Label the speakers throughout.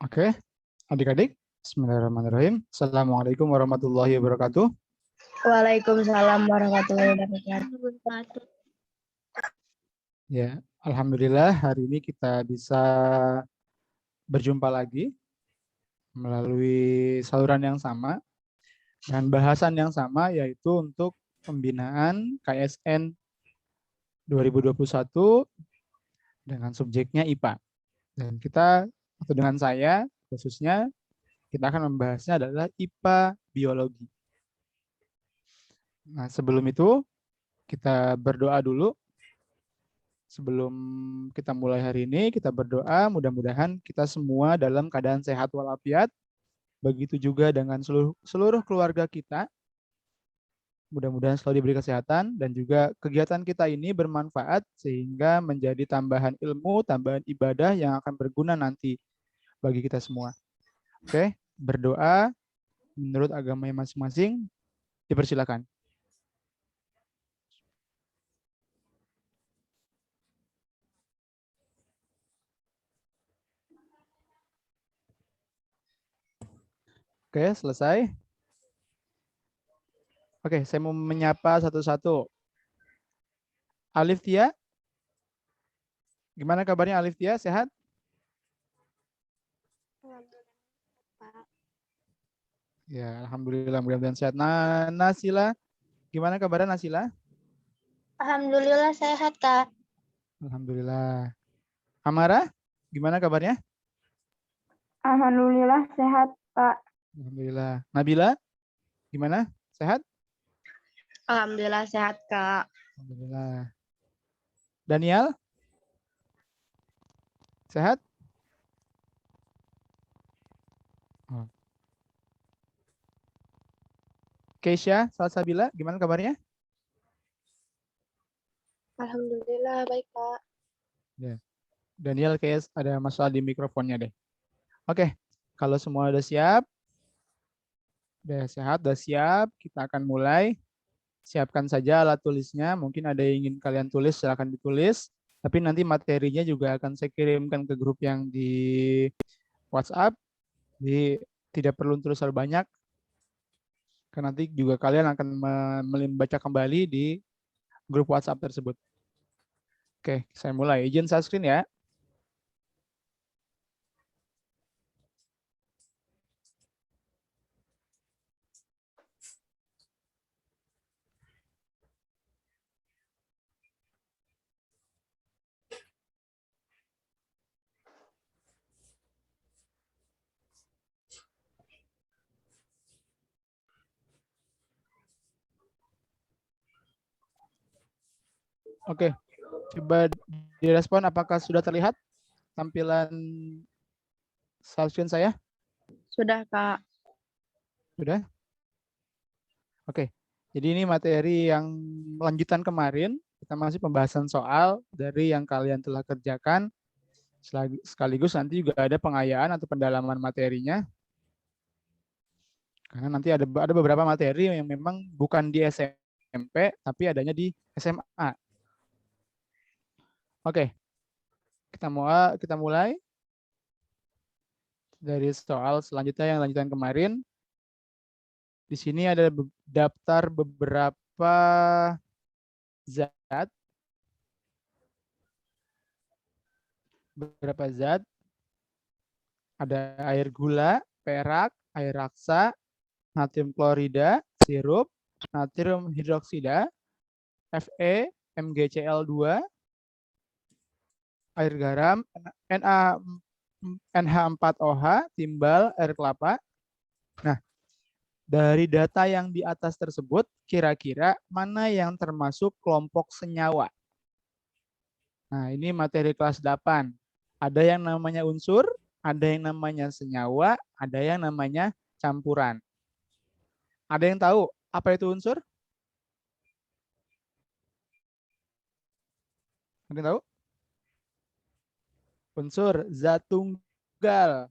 Speaker 1: Oke, adik-adik, bismillahirrahmanirrahim. Assalamualaikum warahmatullahi wabarakatuh.
Speaker 2: Waalaikumsalam warahmatullahi wabarakatuh.
Speaker 1: Ya, alhamdulillah hari ini kita bisa berjumpa lagi melalui saluran yang sama dan bahasan yang sama, yaitu untuk pembinaan KSN 2021 dengan subjeknya IPA. Dan kita, atau dengan saya khususnya, kita akan membahasnya adalah IPA Biologi. Nah, sebelum itu kita berdoa dulu. Sebelum kita mulai hari ini, kita berdoa mudah-mudahan kita semua dalam keadaan sehat walafiat. Begitu juga dengan seluruh keluarga kita. Mudah-mudahan selalu diberi kesehatan dan juga kegiatan kita ini bermanfaat sehingga menjadi tambahan ilmu, tambahan ibadah yang akan berguna nanti bagi kita semua. Oke, berdoa menurut agama masing-masing, dipersilakan. Oke, selesai. Oke, saya mau menyapa satu-satu. Alif Tia, gimana kabarnya Alif Tia? Sehat? Ya, alhamdulillah, mudah-mudahan sehat. Nah, Nasila, gimana kabarnya Nasila?
Speaker 2: Alhamdulillah sehat, Kak.
Speaker 1: Alhamdulillah. Amara, gimana kabarnya?
Speaker 2: Alhamdulillah sehat, Kak.
Speaker 1: Alhamdulillah. Nabila, gimana? Sehat?
Speaker 2: Alhamdulillah sehat, Kak.
Speaker 1: Alhamdulillah. Daniel, sehat? Oh. Keisha, Salsabila, gimana kabarnya?
Speaker 2: Alhamdulillah baik, Kak.
Speaker 1: Ya. Daniel, kayaknya ada masalah di mikrofonnya deh. Oke, kalau semua udah siap, udah sehat, udah siap, kita akan mulai. Siapkan saja alat tulisnya. Mungkin ada yang ingin kalian tulis, silakan ditulis. Tapi nanti materinya juga akan saya kirimkan ke grup yang di WhatsApp. Jadi tidak perlu terus terlalu banyak. Karena nanti juga kalian akan membaca kembali di grup WhatsApp tersebut. Oke, saya mulai. Izin share screen ya. Oke, coba direspon apakah sudah terlihat tampilan share screen saya?
Speaker 2: Sudah, Kak.
Speaker 1: Sudah? Oke, jadi ini materi yang lanjutan kemarin. Kita masih pembahasan soal dari yang kalian telah kerjakan. Sekaligus nanti juga ada pengayaan atau pendalaman materinya. Karena nanti ada beberapa materi yang memang bukan di SMP, tapi adanya di SMA. Oke, kita mulai dari soal selanjutnya yang lanjutan kemarin. Di sini ada daftar beberapa zat. Ada air gula, perak, air raksa, natrium klorida, sirup, natrium hidroksida, Fe, MgCl2, air garam, NH4OH, timbal, air kelapa. Nah, dari data yang di atas tersebut, kira-kira mana yang termasuk kelompok senyawa? Nah, ini materi kelas 8. Ada yang namanya unsur, ada yang namanya senyawa, ada yang namanya campuran. Ada yang tahu apa itu unsur? Ada yang tahu? Unsur zat tunggal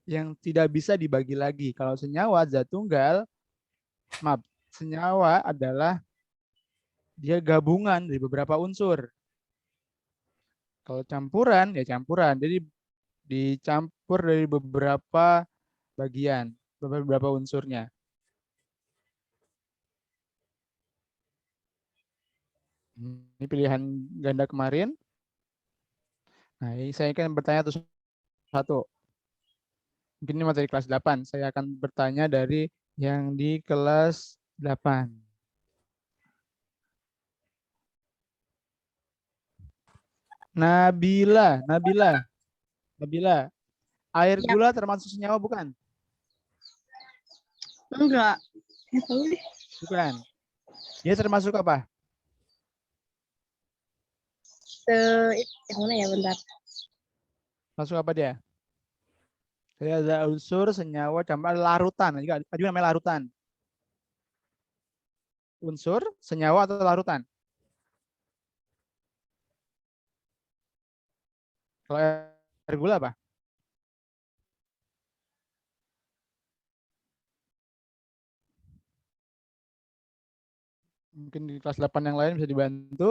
Speaker 1: yang tidak bisa dibagi lagi. Kalau senyawa zat tunggal, maaf, senyawa adalah dia gabungan dari beberapa unsur. Kalau campuran, ya campuran. Jadi dicampur dari beberapa bagian, beberapa unsurnya. Ini pilihan ganda kemarin. Nah, ini saya akan bertanya satu. Mungkin ini materi kelas 8. Saya akan bertanya dari yang di kelas 8. Nabila, Nabila, Nabila. Air
Speaker 2: Ya,
Speaker 1: gula termasuk senyawa bukan?
Speaker 2: enggak. Ya, tahu deh.
Speaker 1: Bukan. Dia termasuk apa?
Speaker 2: Yang mana ya, bentar.
Speaker 1: Masuk apa dia? Jadi ada unsur, senyawa, campuran, larutan. Juga namanya larutan. Unsur, senyawa, atau larutan? Kalau air gula apa? Mungkin di kelas 8 yang lain bisa dibantu.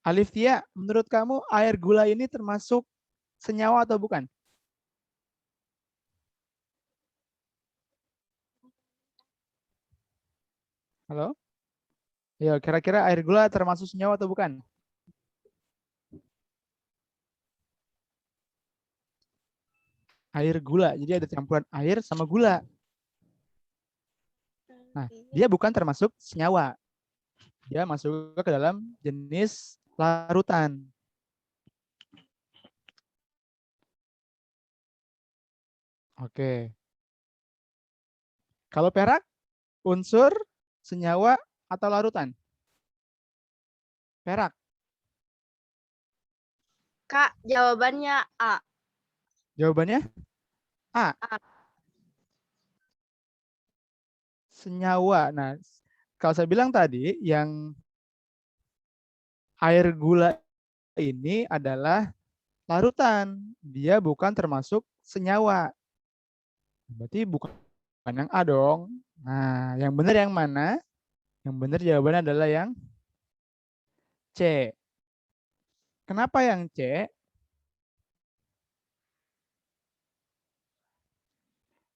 Speaker 1: Alifia, menurut kamu air gula ini termasuk senyawa atau bukan? Halo? Ya, kira-kira air gula termasuk senyawa atau bukan? Air gula. Jadi ada campuran air sama gula. Nah, dia bukan termasuk senyawa. Dia masuk ke dalam jenis larutan. Oke. Kalau perak, unsur, senyawa, atau larutan? Perak.
Speaker 2: Kak, jawabannya A.
Speaker 1: Jawabannya A.
Speaker 2: A.
Speaker 1: Senyawa. Nah, kalau saya bilang tadi, yang air gula ini adalah larutan. Dia bukan termasuk senyawa. Berarti bukan yang A dong. Nah, yang benar yang mana? Yang benar jawabannya adalah yang C. Kenapa yang C?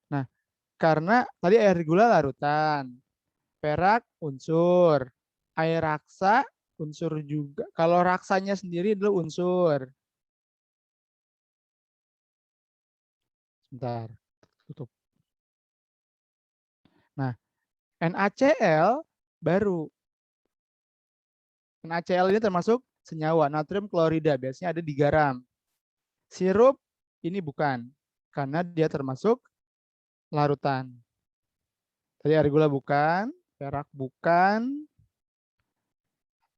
Speaker 1: Nah, karena tadi air gula larutan, perak unsur, air raksa unsur juga. Kalau raksanya sendiri dulu unsur. Sebentar, tutup. Nah, NaCl baru. NaCl ini termasuk senyawa, natrium klorida, biasanya ada di garam. Sirup ini bukan, karena dia termasuk larutan. Tadi air gula bukan, perak bukan,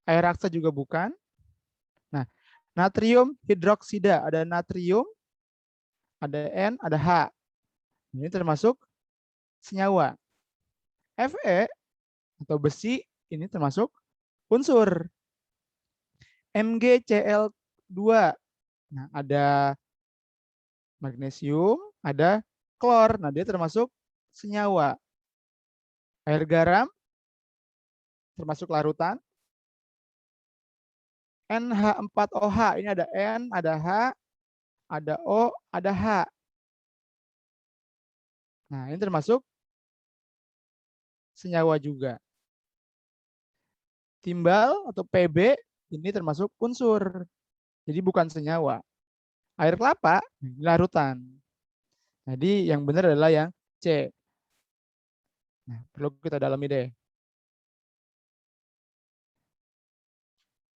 Speaker 1: air raksa juga bukan. Nah, natrium hidroksida, ada natrium, ada N, ada H. Ini termasuk senyawa. Fe atau besi ini termasuk unsur. MgCl2. Nah, ada magnesium, ada klor. Nah, dia termasuk senyawa. Air garam termasuk larutan. NH4OH. Ini ada N, ada H, ada O, ada H. Nah, ini termasuk senyawa juga. Timbal atau Pb ini termasuk unsur. Jadi bukan senyawa. Air kelapa larutan. Jadi yang benar adalah yang C. Nah, perlu kita dalami deh.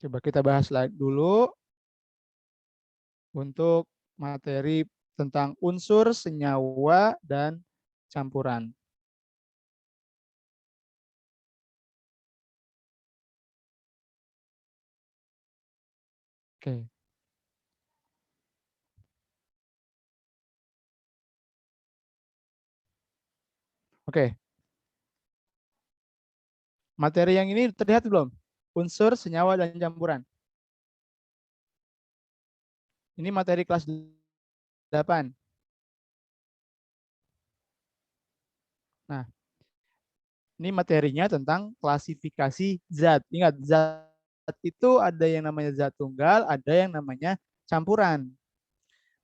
Speaker 1: Coba kita bahas dulu untuk materi tentang unsur, senyawa, dan campuran. Oke. Oke. Materi yang ini terlihat belum? Unsur, senyawa, dan campuran. Ini materi kelas 8. Nah, ini materinya tentang klasifikasi zat. Ingat, zat itu ada yang namanya zat tunggal, ada yang namanya campuran.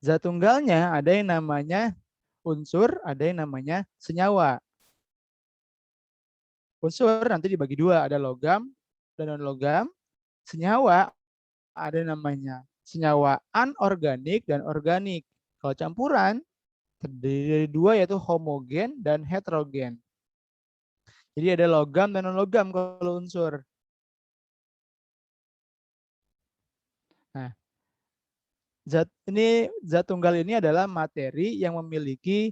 Speaker 1: Zat tunggalnya ada yang namanya unsur, ada yang namanya senyawa. Unsur nanti dibagi dua, ada logam dan non-logam. Senyawa ada yang namanya senyawa anorganik dan organik. Kalau campuran terdiri dari dua, yaitu homogen dan heterogen. Jadi ada logam dan non-logam kalau unsur. Nah, zat tunggal ini adalah materi yang memiliki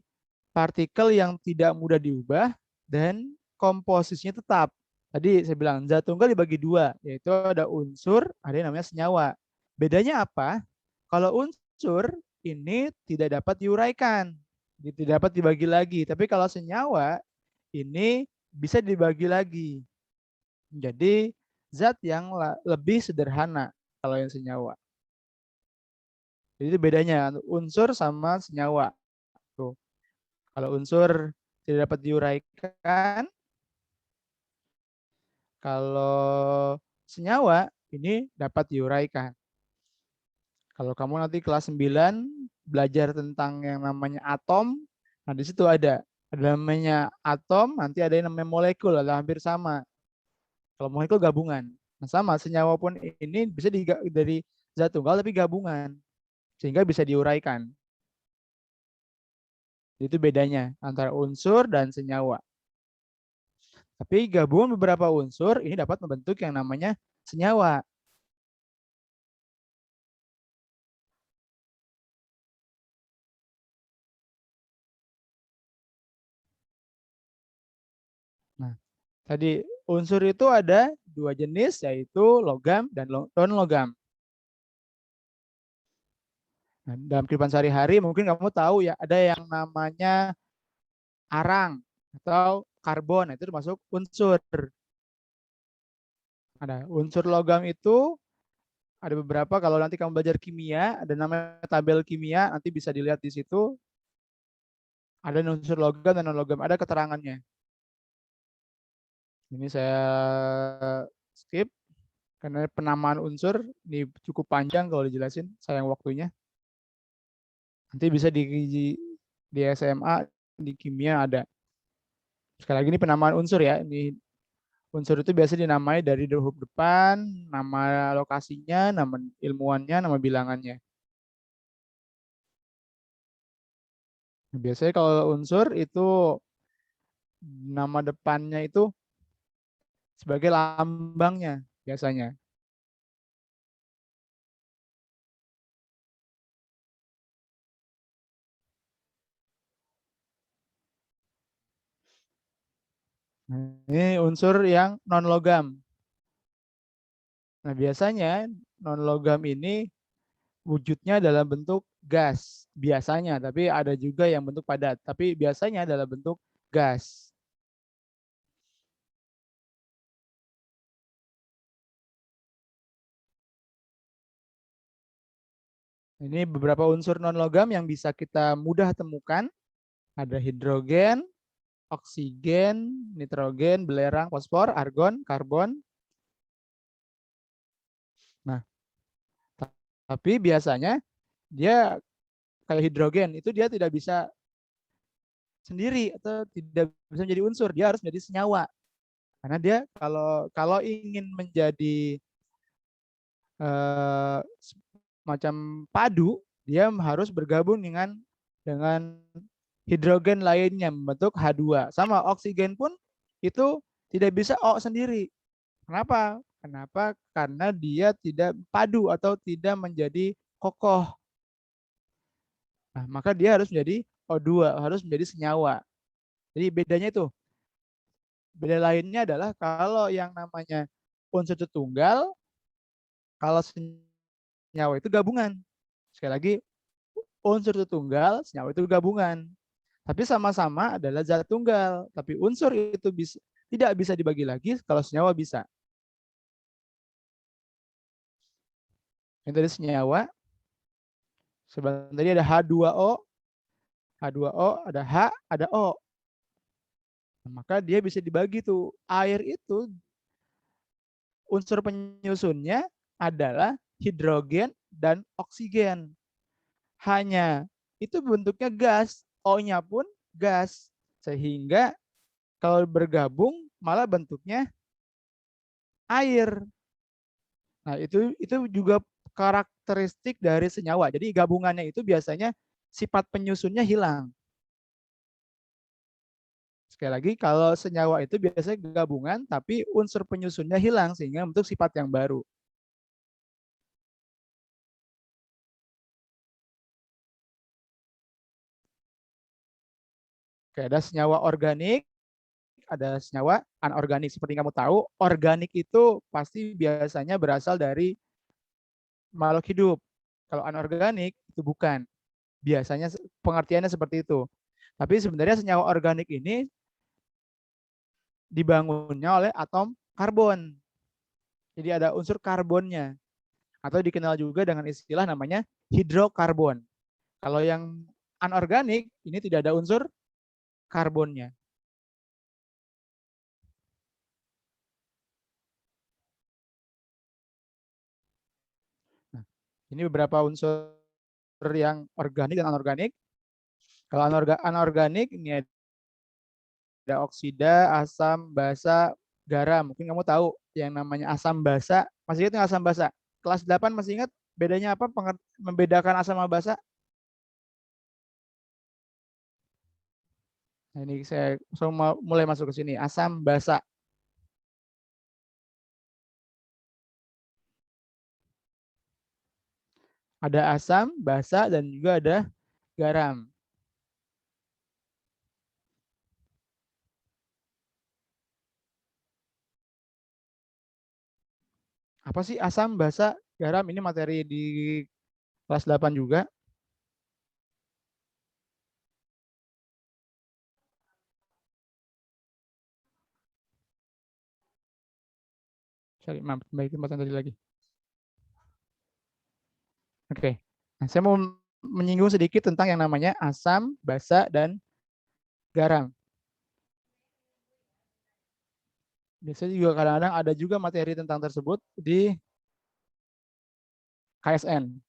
Speaker 1: partikel yang tidak mudah diubah dan komposisinya tetap. Tadi saya bilang zat tunggal dibagi dua, yaitu ada unsur, ada yang namanya senyawa. Bedanya apa? Kalau unsur ini tidak dapat diuraikan, tidak dapat dibagi lagi. Tapi kalau senyawa ini bisa dibagi lagi. Jadi zat yang lebih sederhana kalau yang senyawa. Jadi itu bedanya unsur sama senyawa. Tuh. Kalau unsur tidak dapat diuraikan, kalau senyawa ini dapat diuraikan. Kalau kamu nanti kelas 9 belajar tentang yang namanya atom, nah di situ ada namanya atom, nanti ada yang namanya molekul, ada hampir sama. Kalau molekul gabungan. Nah, sama senyawa pun ini bisa dari zat tunggal tapi gabungan sehingga bisa diuraikan. Itu bedanya antara unsur dan senyawa. Tapi gabungan beberapa unsur ini dapat membentuk yang namanya senyawa. Nah, tadi unsur itu ada dua jenis, yaitu logam dan non-logam. Nah, dalam kehidupan sehari-hari mungkin kamu tahu ya, ada yang namanya arang atau karbon, itu termasuk unsur. Ada unsur logam itu ada beberapa, kalau nanti kamu belajar kimia, ada namanya tabel kimia, nanti bisa dilihat di situ. Ada unsur logam dan non-logam, ada keterangannya. Ini saya skip karena penamaan unsur ini cukup panjang kalau dijelasin, sayang waktunya. Nanti bisa di SMA, di kimia ada. Sekali lagi ini penamaan unsur ya. Ini unsur itu biasa dinamai dari huruf depan, nama lokasinya, nama ilmuannya, nama bilangannya. Biasanya kalau unsur itu nama depannya itu sebagai lambangnya biasanya. Ini unsur yang non logam. Nah, biasanya non logam ini wujudnya dalam bentuk gas biasanya, tapi ada juga yang bentuk padat, tapi biasanya dalam bentuk gas. Ini beberapa unsur non logam yang bisa kita mudah temukan. Ada hidrogen, oksigen, nitrogen, belerang, fosfor, argon, karbon. Nah, tapi biasanya dia kayak hidrogen itu dia tidak bisa sendiri atau tidak bisa menjadi unsur, dia harus menjadi senyawa. Karena dia kalau ingin menjadi eh, macam padu, dia harus bergabung dengan hidrogen lainnya membentuk H2. Sama oksigen pun itu tidak bisa O sendiri. Kenapa? Kenapa? Karena dia tidak padu atau tidak menjadi kokoh. Nah, maka dia harus menjadi O2, harus menjadi senyawa. Jadi bedanya itu. Beda lainnya adalah kalau yang namanya unsur tunggal, kalau senyawa itu gabungan. Sekali lagi, unsur tunggal, senyawa itu gabungan. Tapi sama-sama adalah zat tunggal. Tapi unsur itu tidak bisa dibagi lagi, kalau senyawa bisa. Yang tadi senyawa, sebenarnya tadi ada H2O, H2O, ada H, ada O. Nah, maka dia bisa dibagi tuh. Air itu unsur penyusunnya adalah hidrogen dan oksigen. Hanya itu bentuknya gas, O-nya pun gas. Sehingga kalau bergabung malah bentuknya air. Nah, itu juga karakteristik dari senyawa. Jadi gabungannya itu biasanya sifat penyusunnya hilang. Sekali lagi, kalau senyawa itu biasanya gabungan, tapi unsur penyusunnya hilang sehingga bentuk sifat yang baru. Oke, ada senyawa organik, ada senyawa anorganik. Seperti kamu tahu, organik itu pasti biasanya berasal dari makhluk hidup. Kalau anorganik itu bukan. Biasanya pengertiannya seperti itu. Tapi sebenarnya senyawa organik ini dibangunnya oleh atom karbon. Jadi ada unsur karbonnya. Atau dikenal juga dengan istilah namanya hidrokarbon. Kalau yang anorganik, ini tidak ada unsur karbonnya. Nah, ini beberapa unsur yang organik dan anorganik. Kalau anorganik, ini ada oksida, asam, basa, garam. Mungkin kamu tahu yang namanya asam basa. Masih ingat asam basa? Kelas 8 masih ingat bedanya apa? Membedakan asam sama basa? Nah, ini saya mulai masuk ke sini. Asam basa. Ada asam, basa, dan juga ada garam. Apa sih asam, basa, garam? Ini materi di kelas 8 juga. Sorry, maaf, kembali ke tempat yang tadi lagi. Oke. Nah, saya mau menyinggung sedikit tentang yang namanya asam, basa, dan garam. Biasanya juga kadang-kadang ada juga materi tentang tersebut di KSN.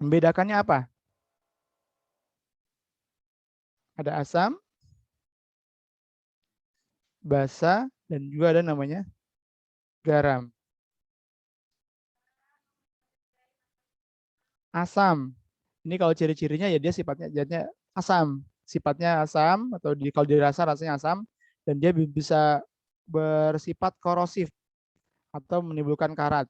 Speaker 1: Membedakannya apa? Ada asam, basa, dan juga ada namanya garam. Asam. Ini kalau ciri-cirinya ya dia sifatnya jadinya asam. Sifatnya asam atau kalau dirasa rasanya asam dan dia bisa bersifat korosif atau menimbulkan karat.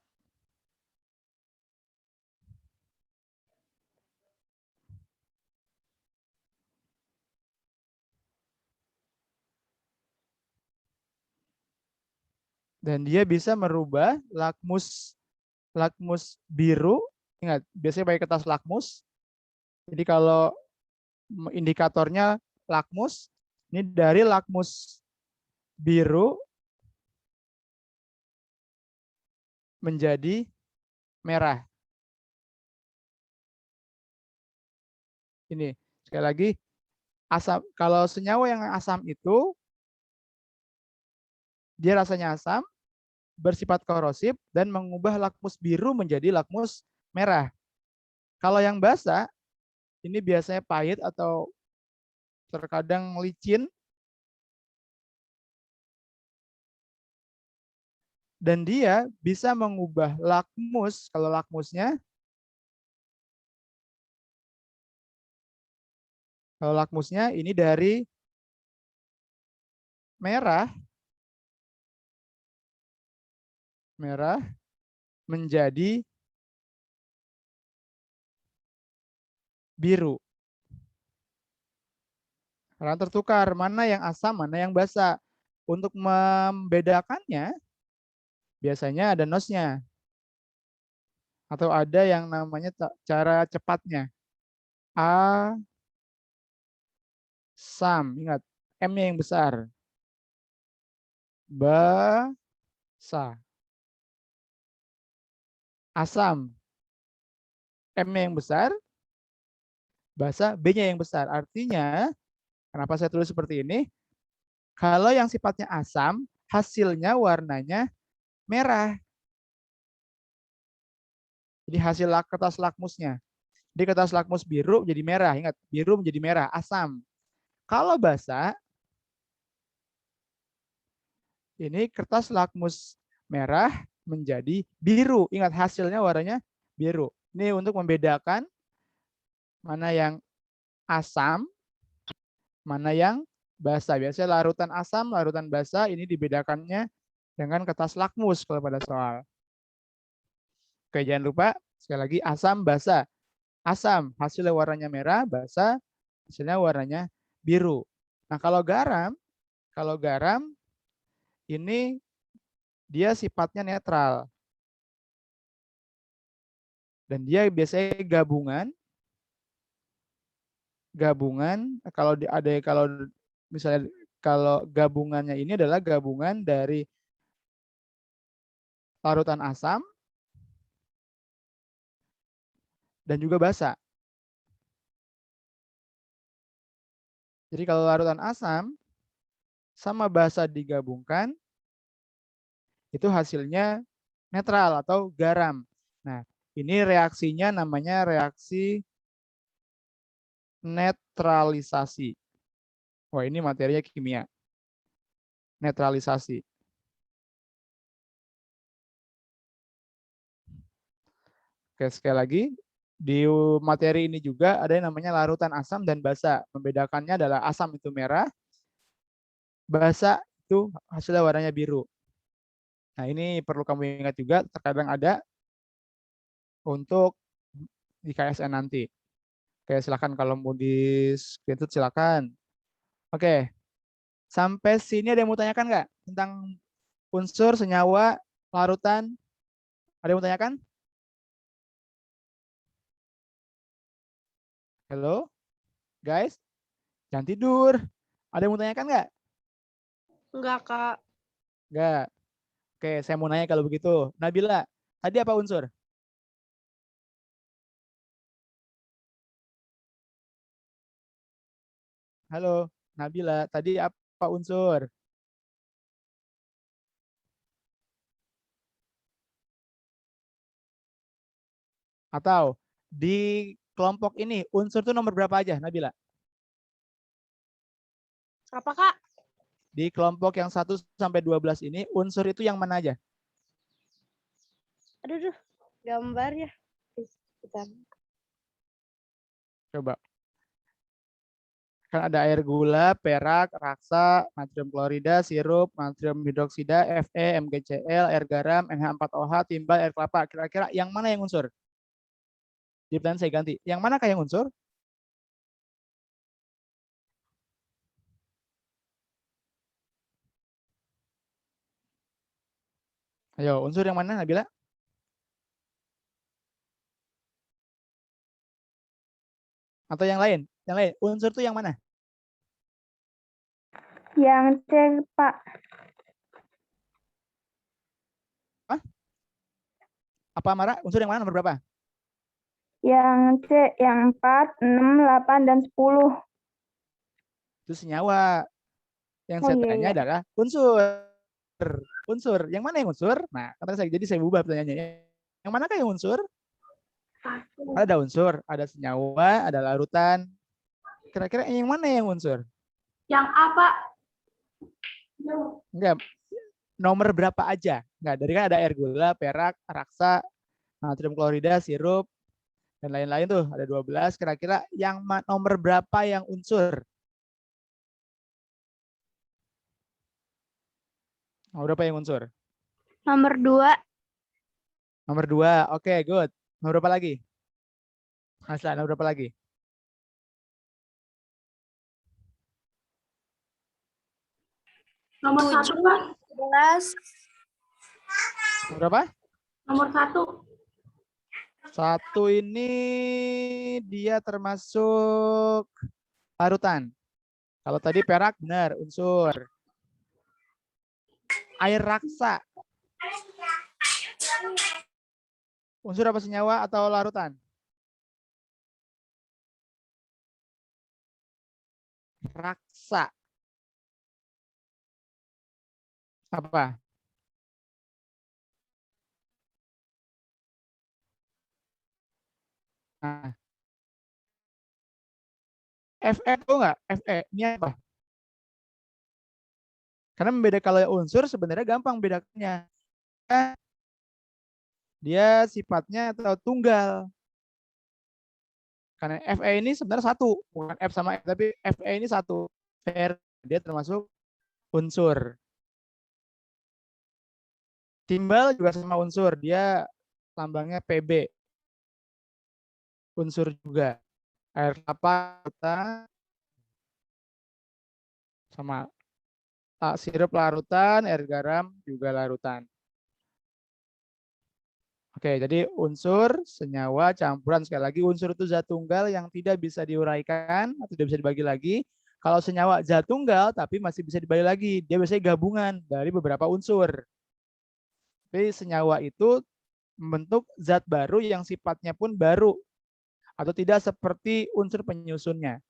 Speaker 1: Dan dia bisa merubah lakmus biru. Ingat, biasanya pakai kertas lakmus. Jadi kalau indikatornya lakmus, ini dari lakmus biru menjadi merah. Ini sekali lagi asam. Kalau senyawa yang asam itu dia rasanya asam, bersifat korosif dan mengubah lakmus biru menjadi lakmus merah. Kalau yang basa ini biasanya pahit atau terkadang licin dan dia bisa mengubah lakmus. Kalau lakmusnya ini dari merah menjadi biru. Karena tertukar mana yang asam, mana yang basa. Untuk membedakannya biasanya ada nosnya atau ada yang namanya cara cepatnya. Asam, ingat M-nya yang besar. Basa. Asam, M-nya yang besar, basa, B-nya yang besar. Artinya, kenapa saya tulis seperti ini? Kalau yang sifatnya asam, hasilnya warnanya merah. Jadi hasil kertas lakmusnya. Di kertas lakmus biru jadi merah. Ingat, biru menjadi merah, asam. Kalau basa, ini kertas lakmus merah menjadi biru. Ingat, hasilnya warnanya biru. Ini untuk membedakan mana yang asam, mana yang basa. Biasanya larutan asam, larutan basa ini dibedakannya dengan kertas lakmus kalau pada soal. Oke, jangan lupa sekali lagi asam, basa. Asam hasilnya warnanya merah, basa hasilnya warnanya biru. Nah, kalau garam ini dia sifatnya netral. Dan dia biasanya kalau misalnya kalau gabungannya ini adalah gabungan dari larutan asam dan juga basa. Jadi kalau larutan asam sama basa digabungkan itu hasilnya netral atau garam. Nah, ini reaksinya namanya reaksi netralisasi. Wah, ini materinya kimia. Netralisasi. Oke, sekali lagi, di materi ini juga ada yang namanya larutan asam dan basa. Membedakannya adalah asam itu merah, basa itu hasilnya warnanya biru. Nah, ini perlu kamu ingat juga, terkadang ada untuk di KSN nanti. Oke, silakan kalau mau di screenshot silakan. Oke, sampai sini ada yang mau tanyakan nggak tentang unsur, senyawa, larutan? Ada yang mau tanyakan? Halo, guys, jangan tidur. Ada yang mau tanyakan nggak?
Speaker 2: Enggak, Kak.
Speaker 1: Nggak. Oke, saya mau nanya kalau begitu. Nabila, tadi apa unsur? Halo, Nabila, tadi apa unsur? Atau di kelompok ini unsur itu nomor berapa aja, Nabila?
Speaker 2: Apa, Kak?
Speaker 1: Di kelompok yang 1 sampai 12 ini unsur itu yang mana aja?
Speaker 2: Aduh, gambar ya. Bentar.
Speaker 1: Coba. Kan ada air gula, perak, raksa, natrium klorida, sirup, natrium hidroksida, Fe, MgCl, air garam, NH4OH, timbal, air kelapa. Kira-kira yang mana yang unsur? Di pertanyaan saya ganti. Yang manakah yang unsur? Ayo, unsur yang mana, Nabila? Atau yang lain? Yang lain. Unsur itu yang mana?
Speaker 3: Yang C, Pak.
Speaker 1: Hah? Apa Mara? Unsur yang mana nomor berapa?
Speaker 3: Yang C, yang 4, 6, 8, dan 10.
Speaker 1: Itu senyawa. Yang
Speaker 3: Oh
Speaker 1: saya
Speaker 3: iya,
Speaker 1: tanya
Speaker 3: iya.
Speaker 1: adalah unsur. Unsur. Yang mana yang unsur? Nah, jadi saya ubah pertanyaannya. Yang manakah yang unsur? Ada unsur, ada senyawa, ada larutan. Kira-kira yang mana yang unsur?
Speaker 3: Yang A, Pak.
Speaker 1: Enggak, nomor berapa aja? Enggak, dari kan ada air gula, perak, raksa, natrium klorida, sirup, dan lain-lain tuh. Ada 12. Kira-kira yang nomor berapa yang unsur? Nomor berapa yang unsur?
Speaker 2: Nomor 2.
Speaker 1: Nomor 2. Oke, good. Nomor berapa lagi? Asla, nomor berapa lagi?
Speaker 3: Nomor 1, Pak.
Speaker 2: 11.
Speaker 1: Nomor berapa?
Speaker 3: Nomor 1.
Speaker 1: 1 ini dia termasuk larutan. Kalau tadi perak benar, unsur. Air raksa. Unsur apa senyawa atau larutan? Raksa. Apa? Nah, Fe tahu nggak? Fe ini apa? Karena membeda kalau unsur sebenarnya gampang bedakannya. Dia sifatnya atau tunggal. Karena Fe ini sebenarnya satu, bukan F sama F, tapi Fe ini satu. Dia termasuk unsur. Timbal juga sama unsur, dia lambangnya Pb. Unsur juga. Air kelapa sama sirup larutan, air garam juga larutan. Oke, jadi unsur, senyawa, campuran. Sekali lagi, unsur itu zat tunggal yang tidak bisa diuraikan atau tidak bisa dibagi lagi. Kalau senyawa zat tunggal, tapi masih bisa dibagi lagi. Dia biasanya gabungan dari beberapa unsur. Tapi senyawa itu membentuk zat baru yang sifatnya pun baru atau tidak seperti unsur penyusunnya.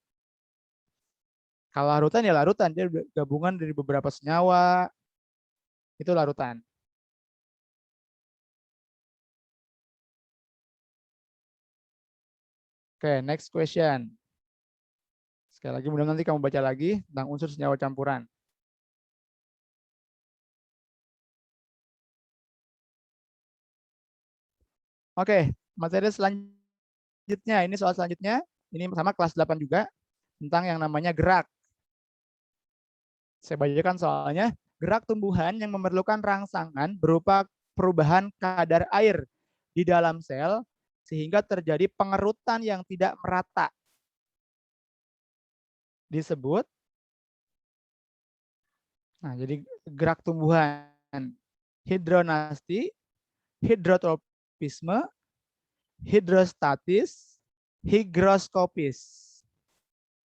Speaker 1: Kalau larutan ya larutan, dia gabungan dari beberapa senyawa, itu larutan. Oke, next question. Sekali lagi, mudah nanti kamu baca lagi tentang unsur senyawa campuran. Oke, materi selanjutnya, ini soal selanjutnya, ini sama kelas 8 juga, tentang yang namanya gerak. Saya bacakan soalnya, gerak tumbuhan yang memerlukan rangsangan berupa perubahan kadar air di dalam sel, sehingga terjadi pengerutan yang tidak merata. Disebut, nah jadi gerak tumbuhan hidronasti, hidrotropisme, hidrostatis, higroskopis.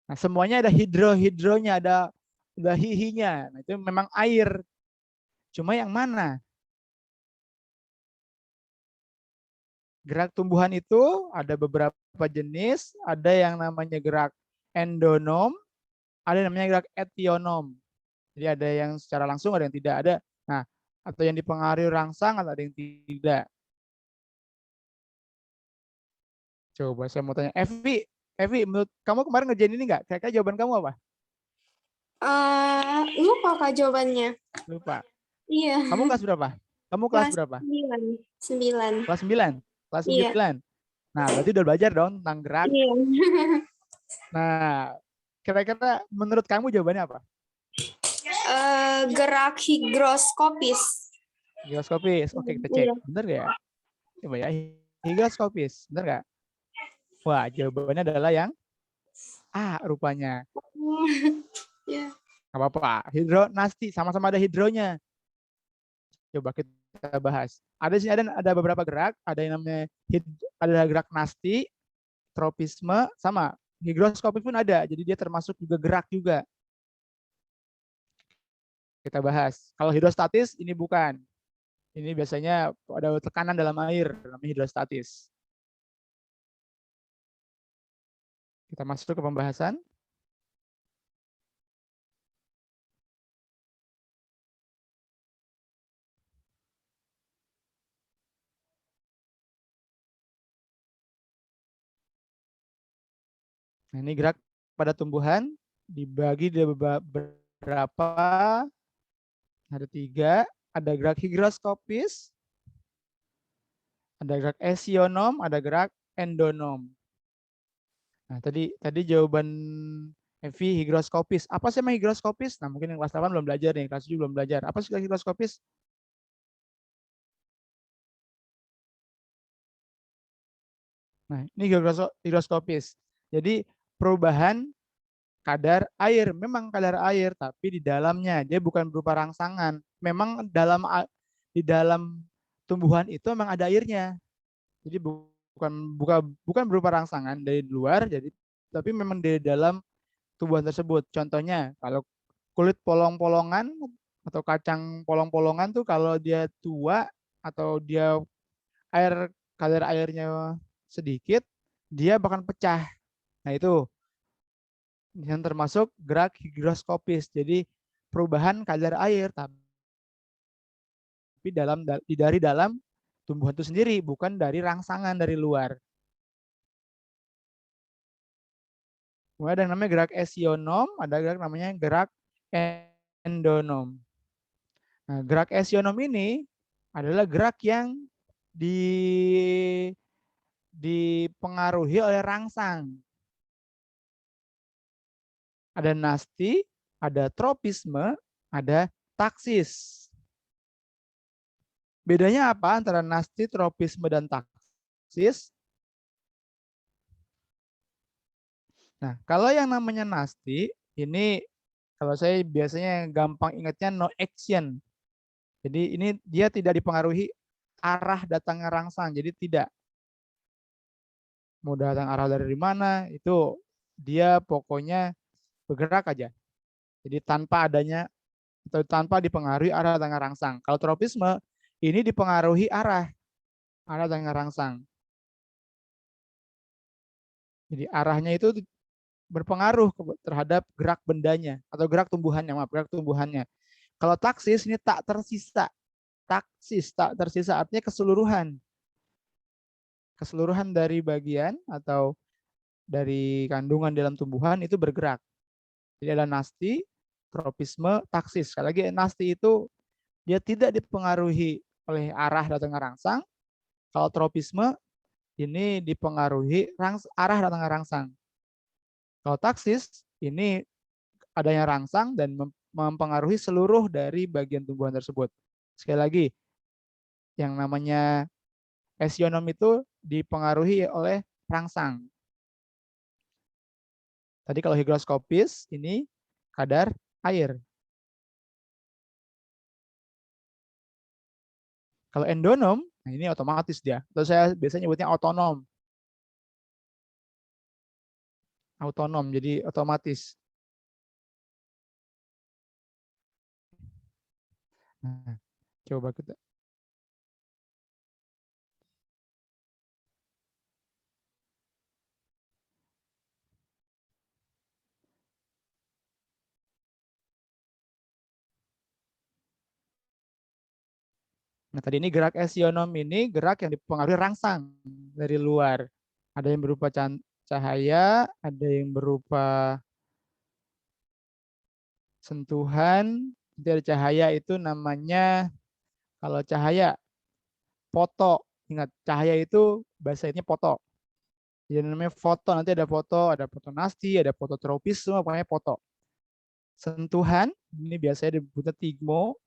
Speaker 1: Nah, semuanya ada hidronya, ada hihinya. Nah, itu memang air. Cuma yang mana? Gerak tumbuhan itu ada beberapa jenis, ada yang namanya gerak endonom, ada yang namanya gerak etionom. Jadi ada yang secara langsung, ada yang tidak ada. Nah, atau yang dipengaruhi rangsang, atau ada yang tidak. Coba saya mau tanya, Evi, menurut kamu kemarin ngerjain ini nggak? Kayaknya jawaban kamu apa?
Speaker 2: Lupa Kak jawabannya.
Speaker 1: Lupa.
Speaker 2: Iya.
Speaker 1: Kamu kelas berapa? Kamu kelas berapa?
Speaker 2: 9.
Speaker 1: Kelas 9. Kelas
Speaker 2: Iya.
Speaker 1: 9. Nah, berarti udah belajar dong tentang gerak.
Speaker 2: Iya.
Speaker 1: Nah, kira-kira menurut kamu jawabannya apa?
Speaker 2: Gerak higroskopis.
Speaker 1: Higroskopis. Oke, kita cek.
Speaker 2: Iya.
Speaker 1: Bener nggak ya? Coba ya. Higroskopis. Bener nggak? Wah, jawabannya adalah yang A rupanya.
Speaker 2: Iya.
Speaker 1: Nggak apa-apa. Hidronasti. Sama-sama ada hidronya. Coba kita bahas. Ada sini ada beberapa gerak. Ada yang namanya ada gerak nasti, tropisme, sama. Higroskopis pun ada. Jadi dia termasuk juga gerak juga. Kita bahas. Kalau hidrostatis ini bukan. Ini biasanya ada tekanan dalam air, namanya hidrostatis. Kita masuk ke pembahasan. Nah, ini gerak pada tumbuhan dibagi di beberapa, ada 3. Ada gerak higroskopis, ada gerak esionom, ada gerak endonom. Nah, tadi jawaban Evi higroskopis. Apa sih emang higroskopis? Nah, mungkin yang kelas 8 belum belajar nih, kelas 7 belum belajar. Apa sih higroskopis? Nah, ini higroskopis. Jadi perubahan kadar air, memang kadar air, tapi di dalamnya dia bukan berupa rangsangan. Memang di dalam tumbuhan itu memang ada airnya. Jadi bukan berupa rangsangan dari luar, jadi tapi memang di dalam tumbuhan tersebut. Contohnya kalau kulit polong-polongan atau kacang polong-polongan tuh kalau dia tua atau dia kadar airnya sedikit, dia bahkan pecah. Nah, itu yang termasuk gerak higroskopis. Jadi perubahan kadar air tapi dari dalam tumbuhan itu sendiri, bukan dari rangsangan dari luar. Kemudian ada yang namanya gerak esionom, ada gerak namanya gerak endonom. Nah, gerak esionom ini adalah gerak yang dipengaruhi oleh rangsang. Ada nasti, ada tropisme, ada taksis. Bedanya apa antara nasti, tropisme, dan taksis? Nah, kalau yang namanya nasti, ini kalau saya biasanya gampang ingatnya no action. Jadi ini dia tidak dipengaruhi arah datangnya rangsang. Jadi tidak mau datang arah dari mana, itu dia pokoknya bergerak aja. Jadi tanpa adanya atau tanpa dipengaruhi arah datangnya rangsang. Kalau tropisme ini dipengaruhi arah datangnya rangsang. Jadi arahnya itu berpengaruh terhadap gerak bendanya atau gerak tumbuhannya, maaf, gerak tumbuhannya. Kalau taksis ini tak tersisa. Taksis tak tersisa artinya keseluruhan. Keseluruhan dari bagian atau dari kandungan dalam tumbuhan itu bergerak. Jadi ada nasti, tropisme, taksis. Sekali lagi nasti itu dia tidak dipengaruhi oleh arah datangnya rangsang. Kalau tropisme ini dipengaruhi arah datangnya rangsang. Kalau taksis ini adanya rangsang dan mempengaruhi seluruh dari bagian tumbuhan tersebut. Sekali lagi, yang namanya esionom itu dipengaruhi oleh rangsang. Tadi kalau higroskopis ini kadar air. Kalau endonom, nah ini otomatis dia. Atau saya biasanya nyebutnya otonom. Otonom, jadi otomatis. Nah, coba kita. Nah, tadi ini gerak esionom ini gerak yang dipengaruhi rangsang dari luar. Ada yang berupa cahaya, ada yang berupa sentuhan. Nanti ada cahaya itu namanya, kalau cahaya, foto. Ingat, cahaya itu bahasanya foto. Jadi namanya foto, nanti ada foto nasti, ada foto tropis, semua pokoknya foto. Sentuhan, ini biasanya disebutnya tigmo.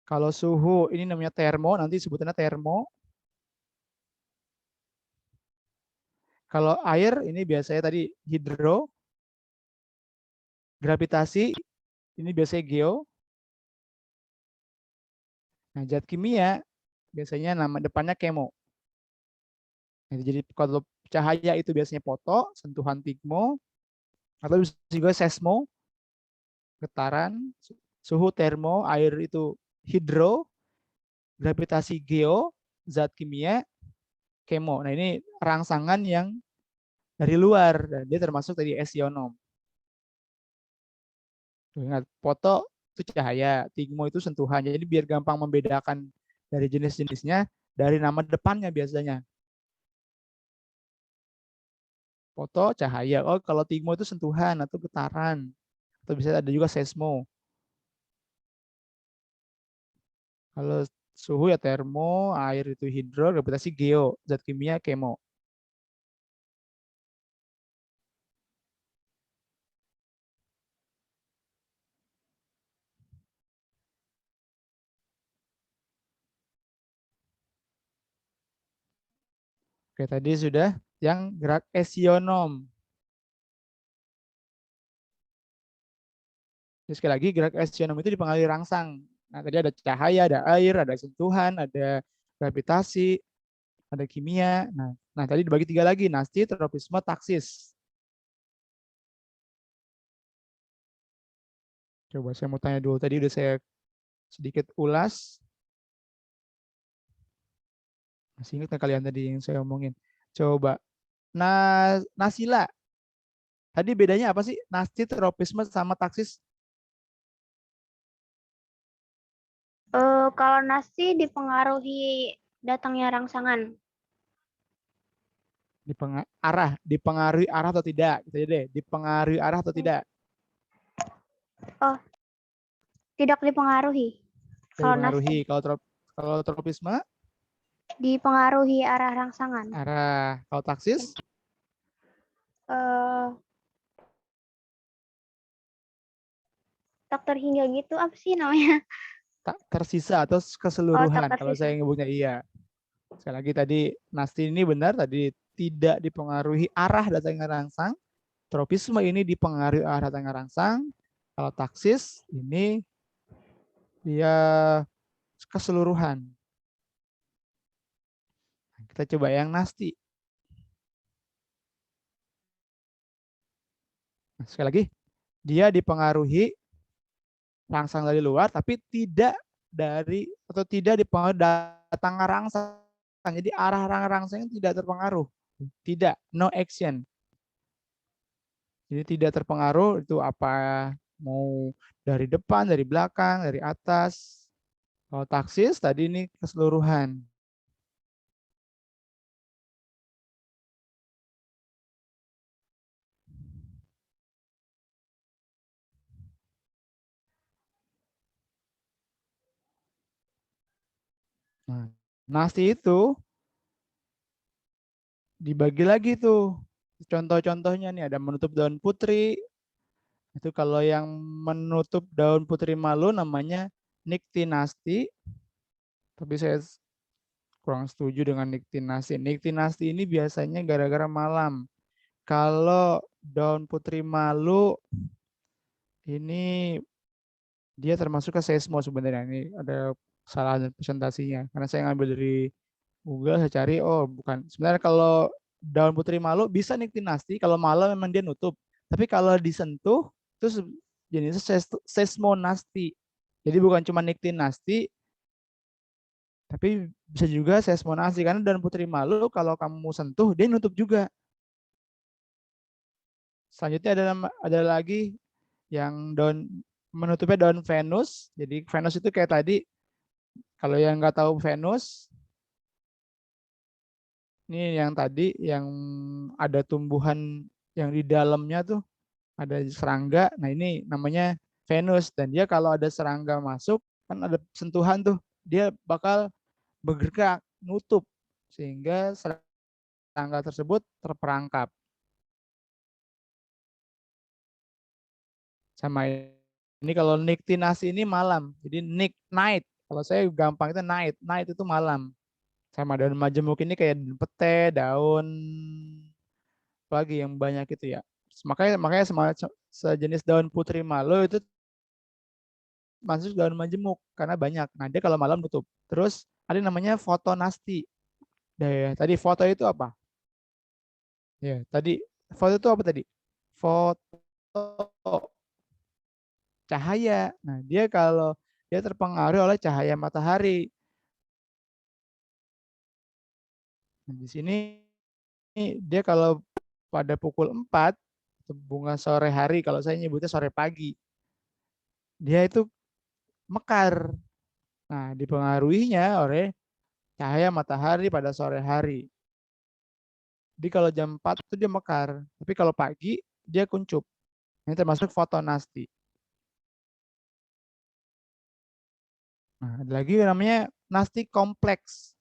Speaker 1: Kalau suhu, ini namanya termo, nanti sebutannya termo. Kalau air, ini biasanya tadi hidro. Gravitasi, ini biasanya geo. Nah, zat kimia, biasanya nama depannya kemo. Nah, jadi kalau cahaya itu biasanya foto, sentuhan tigmo, atau bisa juga seismo, getaran, suhu termo, air itu hidro, gravitasi geo, zat kimia, kemo. Nah, ini rangsangan yang dari luar, dan dia termasuk tadi esionom. Ingat, foto itu cahaya, tigmo itu sentuhan. Jadi biar gampang membedakan dari jenis-jenisnya, dari nama depannya biasanya. Foto, cahaya. Oh, kalau tigmo itu sentuhan atau getaran. Atau bisa ada juga seismo. Kalau suhu ya termo, air itu hidro, gravitasi geo, zat kimia kemo. Oke, tadi sudah yang gerak esionom. Jadi sekali lagi gerak esionom itu dipengaruhi rangsang. Nah, tadi ada cahaya, ada air, ada sentuhan, ada gravitasi, ada kimia. Nah, tadi dibagi tiga lagi, nasti, tropisme, taksis. Coba saya mau tanya dulu, tadi udah saya sedikit ulas. Masih ingat nggak kalian tadi yang saya omongin? Coba. Nah, nasila. Tadi bedanya apa sih? Nasti, tropisme, sama taksis?
Speaker 3: Kalau nasi dipengaruhi datangnya rangsangan.
Speaker 1: dipengaruhi arah atau tidak? Gitu deh, dipengaruhi arah atau tidak?
Speaker 4: Tidak dipengaruhi. Kalau
Speaker 1: Dipengaruhi. Kalau tropisme?
Speaker 4: dipengaruhi arah rangsangan.
Speaker 1: Arah. Kalau taksis?
Speaker 4: Tak terhingga gitu apa sih namanya?
Speaker 1: Tak tersisa atau keseluruhan.
Speaker 4: tak
Speaker 1: Kalau
Speaker 4: tersisa.
Speaker 1: saya nyebutnya iya. Sekali lagi tadi Nasti ini benar, tadi tidak dipengaruhi arah datangnya rangsang. Tropisme ini dipengaruhi arah datangnya rangsang. Kalau taksis ini dia keseluruhan. Kita coba yang Nasti. Nah, sekali lagi, dia dipengaruhi rangsang dari luar, tapi tidak dipengaruhi datangnya rangsang. Jadi arah rangsang tidak terpengaruh. Tidak, no action. Jadi tidak terpengaruh itu apa, mau dari depan, dari belakang, dari atas. Kalau taksis tadi ini keseluruhan. Nah, Nasti itu dibagi lagi tuh. Contoh-contohnya nih ada menutup daun putri. Itu kalau yang menutup daun putri malu namanya niktinasti. Tapi saya kurang setuju dengan niktinasti. Niktinasti ini biasanya gara-gara malam. Kalau daun putri malu ini dia termasuk ke seismo sebenarnya. Ini ada kesalahan presentasinya. Karena saya ngambil dari Google, saya cari, oh bukan. Sebenarnya kalau daun putri malu bisa niktinasti, kalau malam memang dia nutup. Tapi kalau disentuh, itu jenisnya seismonasti. Jadi bukan cuma niktinasti, tapi bisa juga seismonasti. Karena daun putri malu kalau kamu sentuh, dia nutup juga. Selanjutnya ada lagi yang menutupnya daun Venus. Jadi Venus itu kayak tadi, kalau yang nggak tahu Venus, ini yang tadi yang ada tumbuhan yang di dalamnya tuh ada serangga. Nah ini namanya Venus dan dia kalau ada serangga masuk kan ada sentuhan tuh dia bakal bergerak nutup sehingga serangga tersebut terperangkap. Sama ini kalau niktinasi ini malam. Jadi night. Kalau saya gampang itu night. Night itu malam. Sama daun majemuk ini kayak pete, daun pagi yang banyak itu ya. Makanya sejenis daun putri malu itu masuk daun majemuk karena banyak. Nah, dia kalau malam tutup. Terus ada namanya fotonasti. Ya, tadi foto itu apa? Ya, tadi foto itu apa tadi? Foto cahaya. Nah, dia kalau dia terpengaruh oleh cahaya matahari. Nah, di sini dia kalau pada pukul 4 bunga sore hari, kalau saya nyebutnya sore pagi, dia itu mekar. Nah, dipengaruhinya oleh cahaya matahari pada sore hari. Jadi kalau jam 4 itu dia mekar, tapi kalau pagi dia kuncup. Ini termasuk fotonasti. Nah, ada lagi namanya nasti kompleks.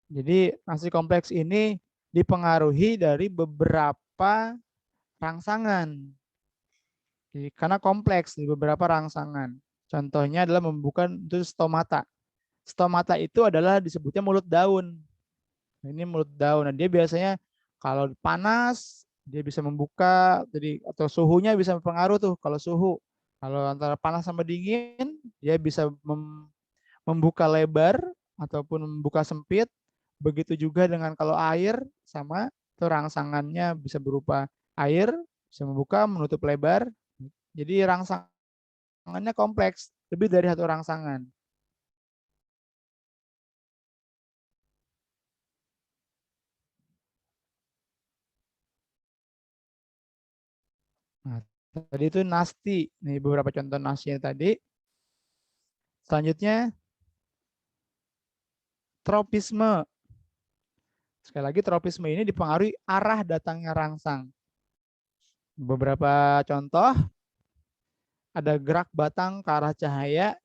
Speaker 1: Jadi nasti kompleks ini dipengaruhi dari beberapa rangsangan. Jadi, karena kompleks di beberapa rangsangan. Contohnya adalah membuka itu stomata. Stomata itu adalah disebutnya mulut daun. Ini mulut daun. Nah, dia biasanya kalau panas dia bisa membuka, jadi atau suhunya bisa mempengaruhi tuh. Kalau suhu, kalau antara panas sama dingin, dia bisa membuka lebar ataupun membuka sempit. Begitu juga dengan kalau air sama, itu rangsangannya bisa berupa air, bisa membuka, menutup lebar. Jadi rangsangannya kompleks, lebih dari satu rangsangan. Nah, tadi itu nasti. Nih beberapa contoh nasinya tadi. Selanjutnya tropisme. Sekali lagi, tropisme ini dipengaruhi arah datangnya rangsang. Beberapa contoh, ada gerak batang ke arah cahaya.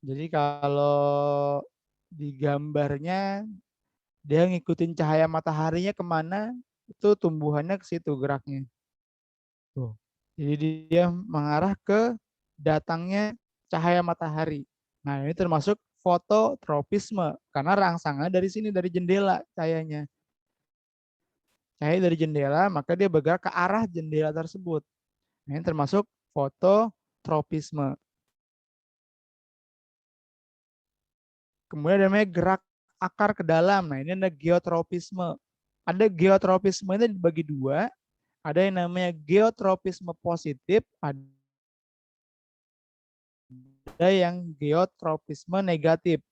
Speaker 1: Jadi kalau di gambarnya, dia ngikutin cahaya mataharinya kemana, itu tumbuhannya ke situ geraknya. Tuh. Jadi dia mengarah ke datangnya cahaya matahari. Nah, ini termasuk fototropisme karena rangsangan dari sini, dari jendela cahayanya. Cahaya dari jendela, maka dia bergerak ke arah jendela tersebut. Nah, ini termasuk fototropisme. Kemudian ada namanya gerak akar ke dalam. Nah, ini ada geotropisme. Ada geotropisme ini dibagi dua. Ada yang namanya geotropisme positif, ada yang geotropisme negatif.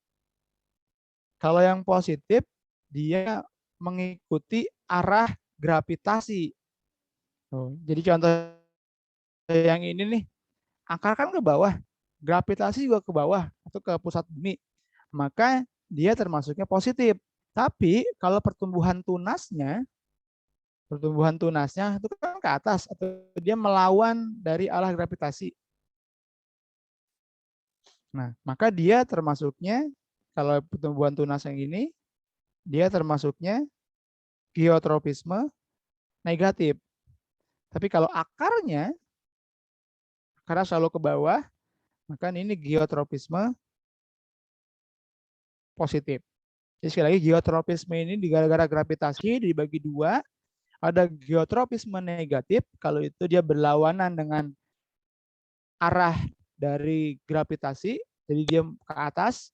Speaker 1: Kalau yang positif, dia mengikuti arah gravitasi. Jadi contoh yang ini nih, akar kan ke bawah, gravitasi juga ke bawah atau ke pusat bumi. Maka dia termasuknya positif. Tapi kalau pertumbuhan tunasnya itu kan ke atas atau dia melawan dari arah gravitasi. Nah, maka dia termasuknya, kalau pertumbuhan tunas yang ini, dia termasuknya geotropisme negatif. Tapi kalau akarnya selalu ke bawah, maka ini geotropisme positif. Jadi sekali lagi, geotropisme ini gara-gara gravitasi dibagi dua. Ada geotropisme negatif, kalau itu dia berlawanan dengan arah dari gravitasi, jadi dia ke atas.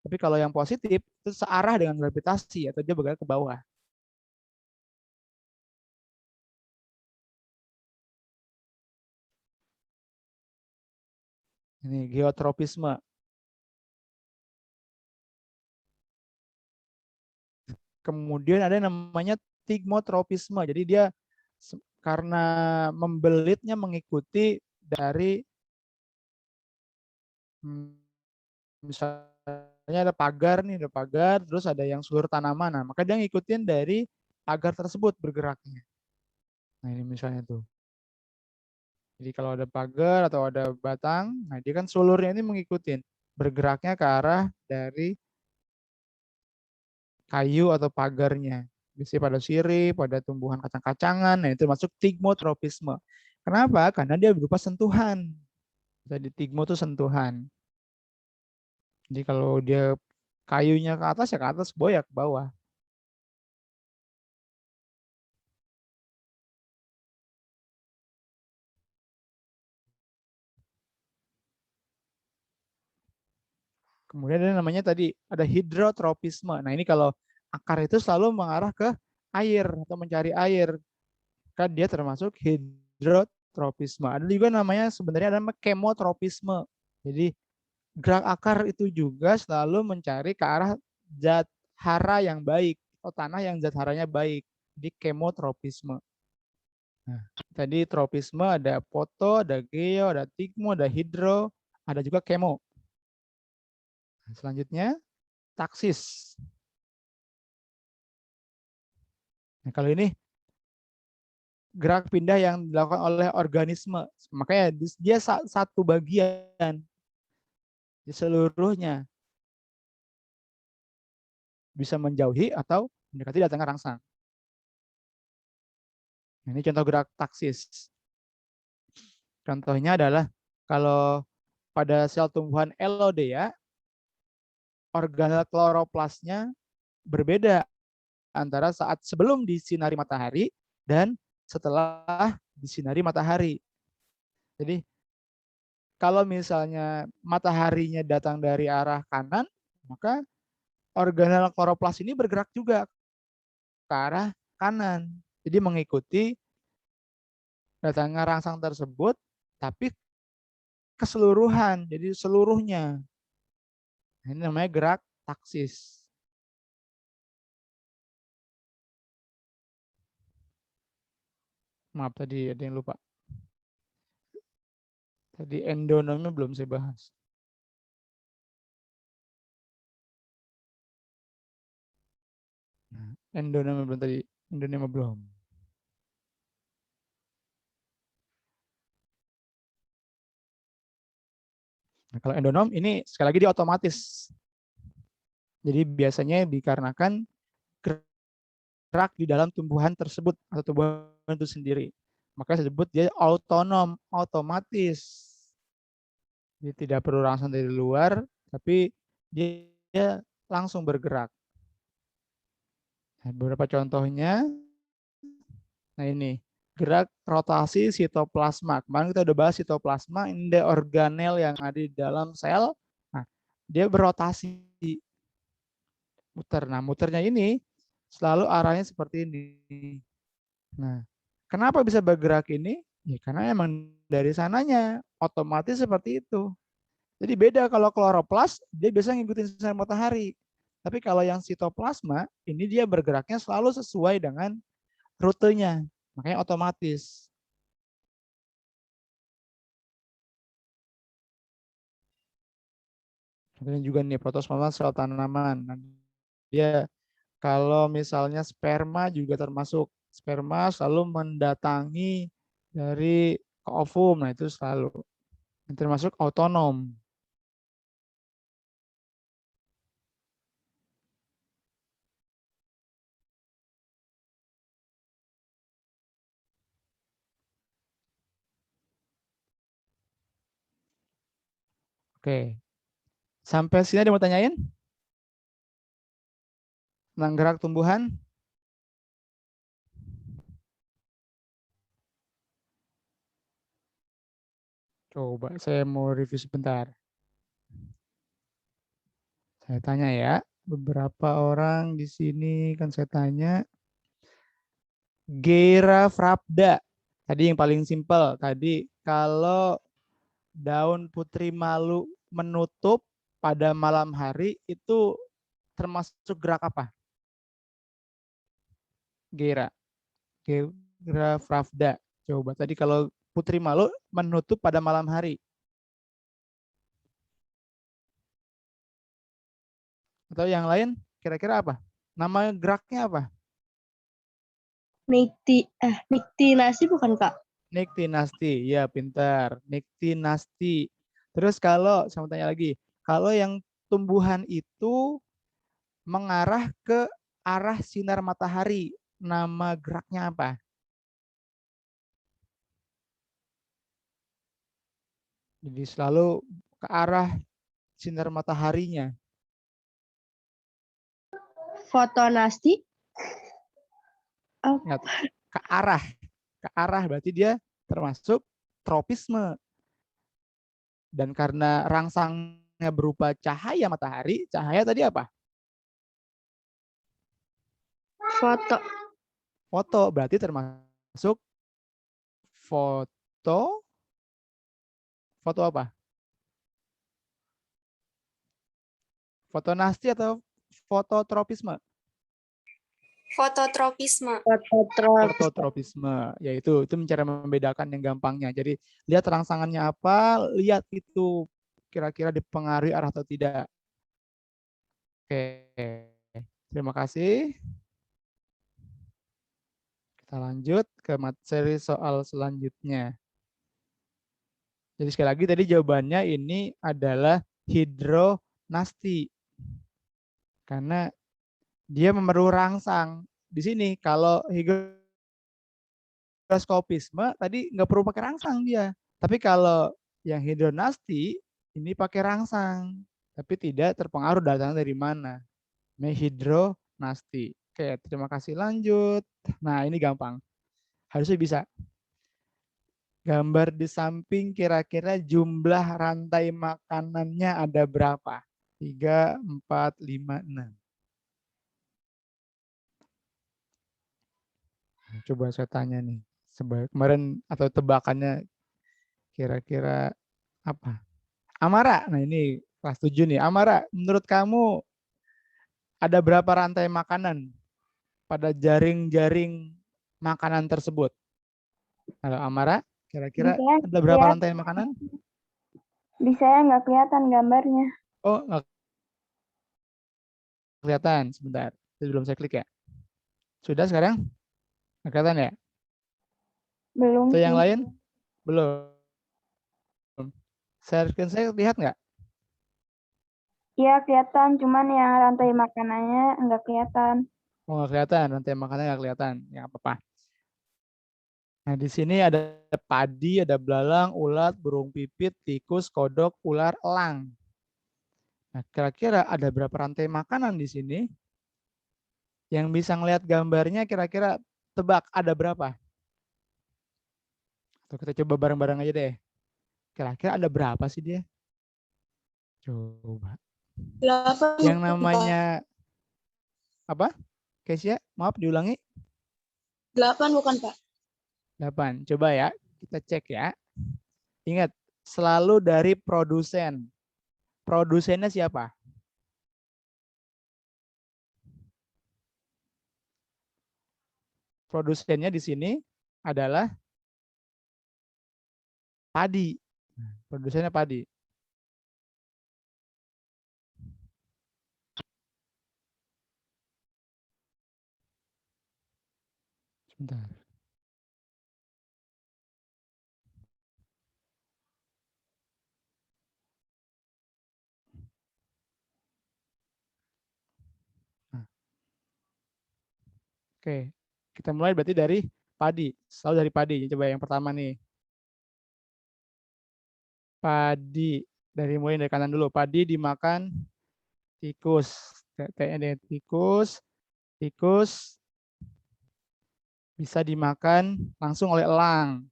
Speaker 1: Tapi kalau yang positif, itu searah dengan gravitasi, atau dia bergerak ke bawah. Ini geotropisme. Kemudian ada yang namanya tigmotropisme. Jadi dia karena membelitnya mengikuti dari misalnya ada pagar nih, ada pagar, terus ada yang seluruh tanaman. Nah, maka dia ngikutin dari pagar tersebut bergeraknya. Nah, ini misalnya tuh. Jadi kalau ada pagar atau ada batang, nah dia kan seluruhnya ini mengikuti bergeraknya ke arah dari kayu atau pagarnya. Bisa pada sirih, pada tumbuhan kacang-kacangan, nah itu masuk tigmotropisme. Kenapa? Karena dia berupa sentuhan. Jadi tigmo itu sentuhan. Jadi kalau dia kayunya ke atas ya ke atas, bawah ya ke bawah. Kemudian ada namanya tadi ada hidrotropisme. Nah ini kalau akar itu selalu mengarah ke air atau mencari air. Kan dia termasuk hidrotropisme. Ada juga namanya sebenarnya ada kemotropisme. Jadi gerak akar itu juga selalu mencari ke arah zat hara yang baik atau tanah yang zat haranya baik. Di kemotropisme. Nah, tadi tropisme ada poto, ada geo, ada tigmo, ada hidro, ada juga kemo. Selanjutnya taksis. Nah, kalau ini gerak pindah yang dilakukan oleh organisme. Makanya dia satu bagian di seluruhnya bisa menjauhi atau mendekati datangnya rangsang. Nah, ini contoh gerak taksis. Contohnya adalah kalau pada sel tumbuhan Elodea, organel kloroplasnya berbeda antara saat sebelum disinari matahari dan setelah disinari matahari. Jadi kalau misalnya mataharinya datang dari arah kanan, maka organel kloroplas ini bergerak juga ke arah kanan. Jadi mengikuti datangnya rangsang tersebut, tapi keseluruhan, jadi seluruhnya. Ini namanya gerak taksis. Maaf tadi ada yang lupa. Tadi endonomi belum saya bahas. Endonom belum tadi. Endonom belum. Nah, kalau endonom ini sekali lagi dia otomatis. Jadi biasanya dikarenakan gerak di dalam tumbuhan tersebut atau tumbuhan itu sendiri. Maka disebut dia autonom, otomatis. Jadi tidak perlu langsung dari luar, tapi dia langsung bergerak. Nah, beberapa contohnya, nah ini, gerak rotasi sitoplasma. Kemarin kita udah bahas sitoplasma, ini ada organel yang ada di dalam sel. Nah, dia berotasi, muter. Nah, muternya ini selalu arahnya seperti ini. Nah, kenapa bisa bergerak ini? Ya, karena emang dari sananya otomatis seperti itu. Jadi beda kalau kloroplas, dia biasa ngikutin sinar matahari. Tapi kalau yang sitoplasma, ini dia bergeraknya selalu sesuai dengan rutenya. Makanya otomatis. Kemudian juga nih protosperma sel tanaman. Nah, dia kalau misalnya sperma juga termasuk. Sperma selalu mendatangi dari ke ovum. Nah, itu selalu. Yang termasuk autonom. Oke. Sampai sini ada yang mau tanyain? Tentang gerak tumbuhan? Coba saya mau review sebentar. Saya tanya ya, beberapa orang di sini kan saya tanya. Gera frabda. Tadi yang paling simpel. Tadi kalau daun putri malu menutup pada malam hari itu termasuk gerak apa? Gera. Gera frabda. Coba tadi kalau putri malu menutup pada malam hari. Atau yang lain kira-kira apa? Nama geraknya apa?
Speaker 5: Niktinasi bukan Kak?
Speaker 1: Niktinasti, ya pintar. Niktinasti. Terus kalau, saya mau tanya lagi, kalau yang tumbuhan itu mengarah ke arah sinar matahari, nama geraknya apa? Jadi selalu ke arah sinar mataharinya.
Speaker 5: Fotonasti?
Speaker 1: Ingat, ke arah berarti dia termasuk tropisme. Dan karena rangsangnya berupa cahaya matahari, cahaya tadi apa?
Speaker 5: Foto.
Speaker 1: Foto, berarti termasuk foto apa? Fotonasti atau fototropisme?
Speaker 2: Fototropisme.
Speaker 1: Fototropisme, yaitu itu cara membedakan yang gampangnya. Jadi lihat rangsangannya apa, lihat itu kira-kira dipengaruhi arah atau tidak. Oke, terima kasih. Kita lanjut ke materi soal selanjutnya. Jadi sekali lagi tadi jawabannya ini adalah hidronasti. Karena dia memerlukan rangsang. Di sini kalau hygroskopisme tadi nggak perlu pakai rangsang dia. Tapi kalau yang hidronasti ini pakai rangsang. Tapi tidak terpengaruh datang dari mana. Ini hidronasti. Oke, terima kasih. Lanjut. Nah, ini gampang. Harusnya bisa. Gambar di samping kira-kira jumlah rantai makanannya ada berapa? 3, 4, 5, 6. Coba saya tanya nih. Kemarin atau tebakannya kira-kira apa? Amara, nah ini kelas 7 nih. Amara, menurut kamu ada berapa rantai makanan pada jaring-jaring makanan tersebut? Halo Amara, kira-kira ada berapa rantai makanan?
Speaker 3: Di saya nggak kelihatan gambarnya.
Speaker 1: Oh, nggak kelihatan. Sebentar, belum saya klik ya. Sudah sekarang? Nggak kelihatan ya?
Speaker 3: Belum
Speaker 1: Atau yang
Speaker 3: sih.
Speaker 1: lain? Belum. Screen saya lihat nggak?
Speaker 3: Iya kelihatan, cuman yang rantai makanannya nggak kelihatan.
Speaker 1: Oh, nggak kelihatan. Nanti makannya nggak kelihatan. Ya, apa-apa. Nah, di sini ada padi, ada belalang, ulat, burung pipit, tikus, kodok, ular, elang. Nah, kira-kira ada berapa rantai makanan di sini? Yang bisa ngelihat gambarnya kira-kira tebak ada berapa? Atau kita coba bareng-bareng aja deh. Kira-kira ada berapa sih dia? Coba.
Speaker 2: 8
Speaker 1: Yang
Speaker 2: bukan, Pak.
Speaker 1: namanya apa? Kesia, maaf diulangi.
Speaker 2: 8 bukan, Pak.
Speaker 1: 8. Coba ya, kita cek ya. Ingat, selalu dari produsen. Produsennya siapa? Produsennya di sini adalah padi. Produsennya padi. Sebentar. Nah, oke, kita mulai berarti dari padi. Selalu dari padi. Coba yang pertama nih. Padi. Dari mulai dari kanan dulu. Padi dimakan tikus. T-nya tikus. Tikus bisa dimakan langsung oleh elang.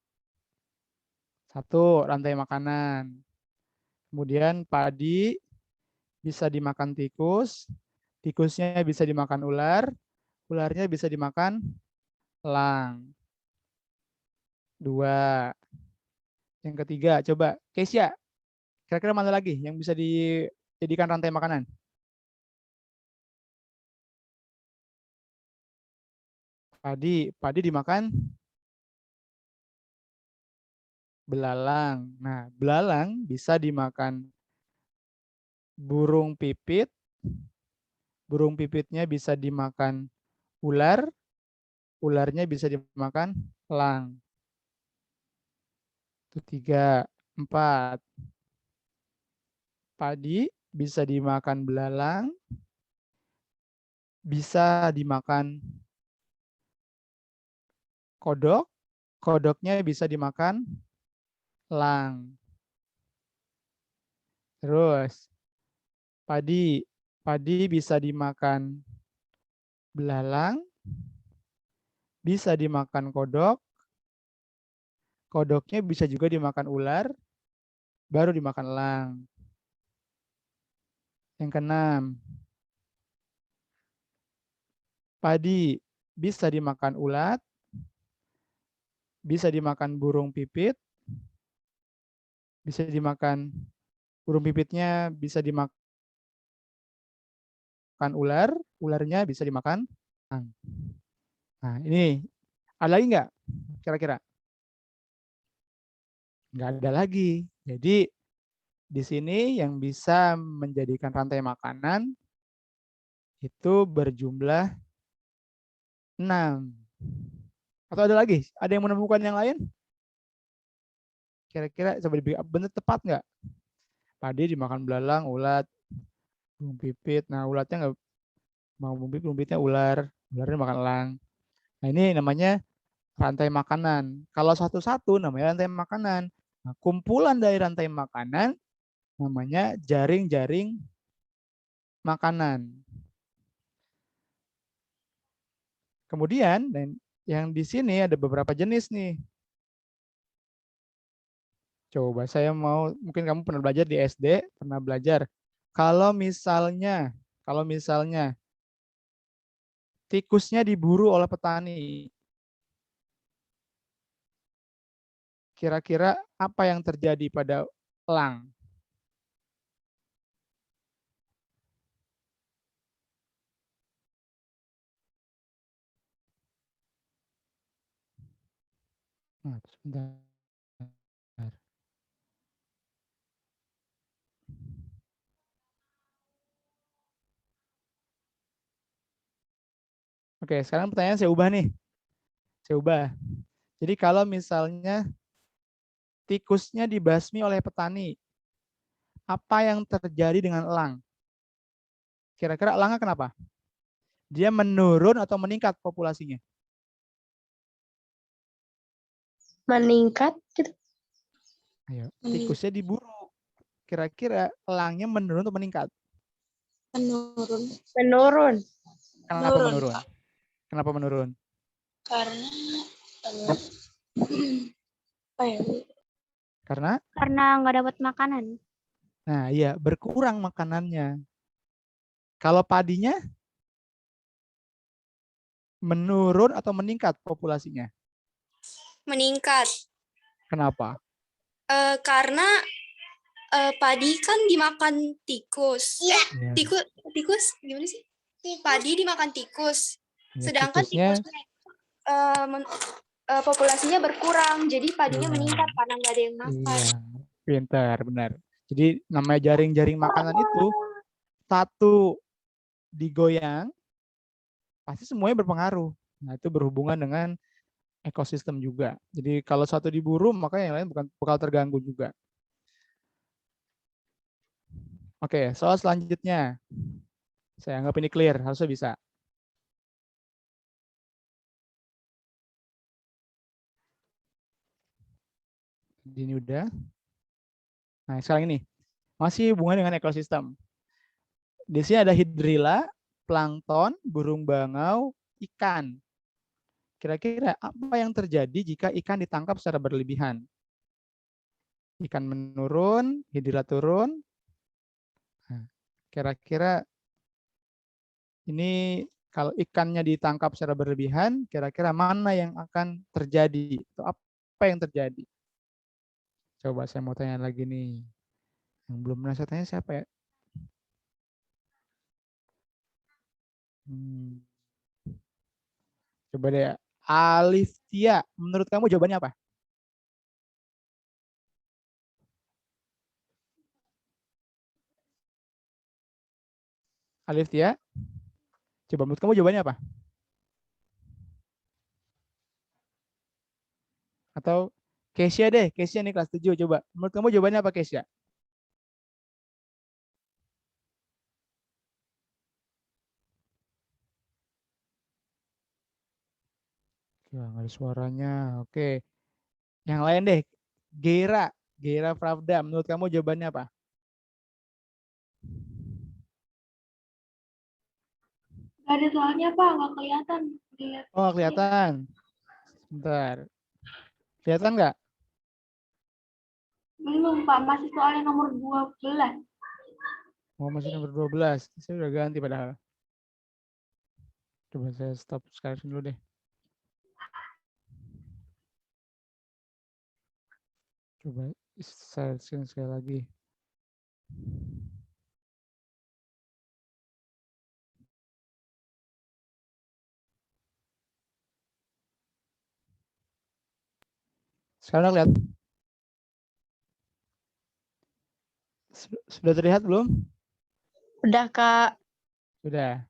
Speaker 1: Satu, rantai makanan. Kemudian padi bisa dimakan tikus. Tikusnya bisa dimakan ular. Ularnya bisa dimakan elang. Dua. Yang ketiga, coba Kesia, kira-kira mana lagi yang bisa dijadikan rantai makanan? Padi dimakan belalang. Nah, belalang bisa dimakan burung pipit. Burung pipitnya bisa dimakan ular. Ularnya bisa dimakan elang. Itu tiga. Empat. Padi bisa dimakan belalang. Bisa dimakan kodok. Kodoknya bisa dimakan elang. Terus padi bisa dimakan belalang, bisa dimakan kodok, kodoknya bisa juga dimakan ular, baru dimakan elang. Yang keenam, padi bisa dimakan ulat, bisa dimakan burung pipit, bisa dimakan burung pipitnya, bisa dimakan ular, ularnya bisa dimakan elang. Nah, ini ada lagi nggak kira-kira? Nggak ada lagi. Jadi di sini yang bisa menjadikan rantai makanan itu berjumlah 6. Atau ada lagi? Ada yang menemukan yang lain? Kira-kira coba benar tepat nggak? Padi dimakan belalang, ulat, burung pipit. Nah, ulatnya nggak mau burung pipitnya ular, ularnya makan elang. Nah, ini namanya rantai makanan. Kalau satu-satu namanya rantai makanan. Nah, kumpulan dari rantai makanan namanya jaring-jaring makanan. Kemudian dan yang di sini ada beberapa jenis nih. Coba saya mau, mungkin kamu pernah belajar di SD, pernah belajar. Kalau misalnya tikusnya diburu oleh petani, kira-kira apa yang terjadi pada elang? Nah, sebentar. Oke, sekarang pertanyaan saya ubah nih. Saya ubah. Jadi kalau misalnya tikusnya dibasmi oleh petani, apa yang terjadi dengan elang? Kira-kira elangnya kenapa? Dia menurun atau meningkat populasinya?
Speaker 5: Meningkat gitu.
Speaker 1: Ayo, tikusnya diburu. Kira-kira elangnya menurun atau meningkat?
Speaker 2: Menurun.
Speaker 5: Menurun.
Speaker 1: Kenapa
Speaker 2: Menurun,
Speaker 1: menurun?
Speaker 2: Pak.
Speaker 1: Kenapa menurun?
Speaker 2: Karena apa ya?
Speaker 1: Karena,
Speaker 4: Karena nggak dapat makanan.
Speaker 1: nah iya, berkurang makanannya. Kalau padinya menurun atau meningkat populasinya?
Speaker 6: Meningkat.
Speaker 1: Kenapa?
Speaker 6: Karena padi kan dimakan tikus.
Speaker 1: Ya,
Speaker 6: Tikus gimana sih? Padi dimakan tikus.
Speaker 1: ya,
Speaker 6: Sedangkan
Speaker 1: tikusnya,
Speaker 6: tikusnya populasinya berkurang, jadi padinya
Speaker 1: iya,
Speaker 6: meningkat karena nggak ada yang makan.
Speaker 1: iya, pintar, benar. Jadi namanya jaring-jaring makanan itu satu digoyang, pasti semuanya berpengaruh. Nah, itu berhubungan dengan ekosistem juga. Jadi kalau satu diburu, maka yang lain bukan bakal terganggu juga. Oke, soal selanjutnya. Saya anggap ini clear, harusnya bisa. Ini udah. Nah, sekarang ini. Masih hubungan dengan ekosistem. Di sini ada hidrilla, plankton, burung bangau, ikan. Kira-kira apa yang terjadi jika ikan ditangkap secara berlebihan? Ikan menurun, hidrilla turun. Nah, kira-kira ini kalau ikannya ditangkap secara berlebihan, kira-kira mana yang akan terjadi? Atau apa yang terjadi? Coba saya mau tanya lagi nih. Yang belum pernah saya tanya siapa ya? Coba deh. Aliftia, menurut kamu jawabannya apa? Aliftia, coba menurut kamu jawabannya apa? Atau Kesia deh, Kesia nih kelas 7, coba. Menurut kamu jawabannya apa, Kesia? Ya, nggak ada suaranya. Oke. Yang lain deh. Gera, Gera Pravda, menurut kamu jawabannya apa?
Speaker 2: Gak ada soalnya, Pak. Nggak kelihatan. Dilihat.
Speaker 1: Oh, nggak kelihatan. Bentar. Kelihatan nggak?
Speaker 2: Belum, Pak. Masih soalnya nomor 12.
Speaker 1: Oh, masih nomor 12. Saya udah ganti padahal. Coba saya stop sekarang dulu deh. Coba saya screen sekali lagi. Sekarang lihat. Sudah terlihat belum?
Speaker 5: Udah, Kak.
Speaker 1: Sudah.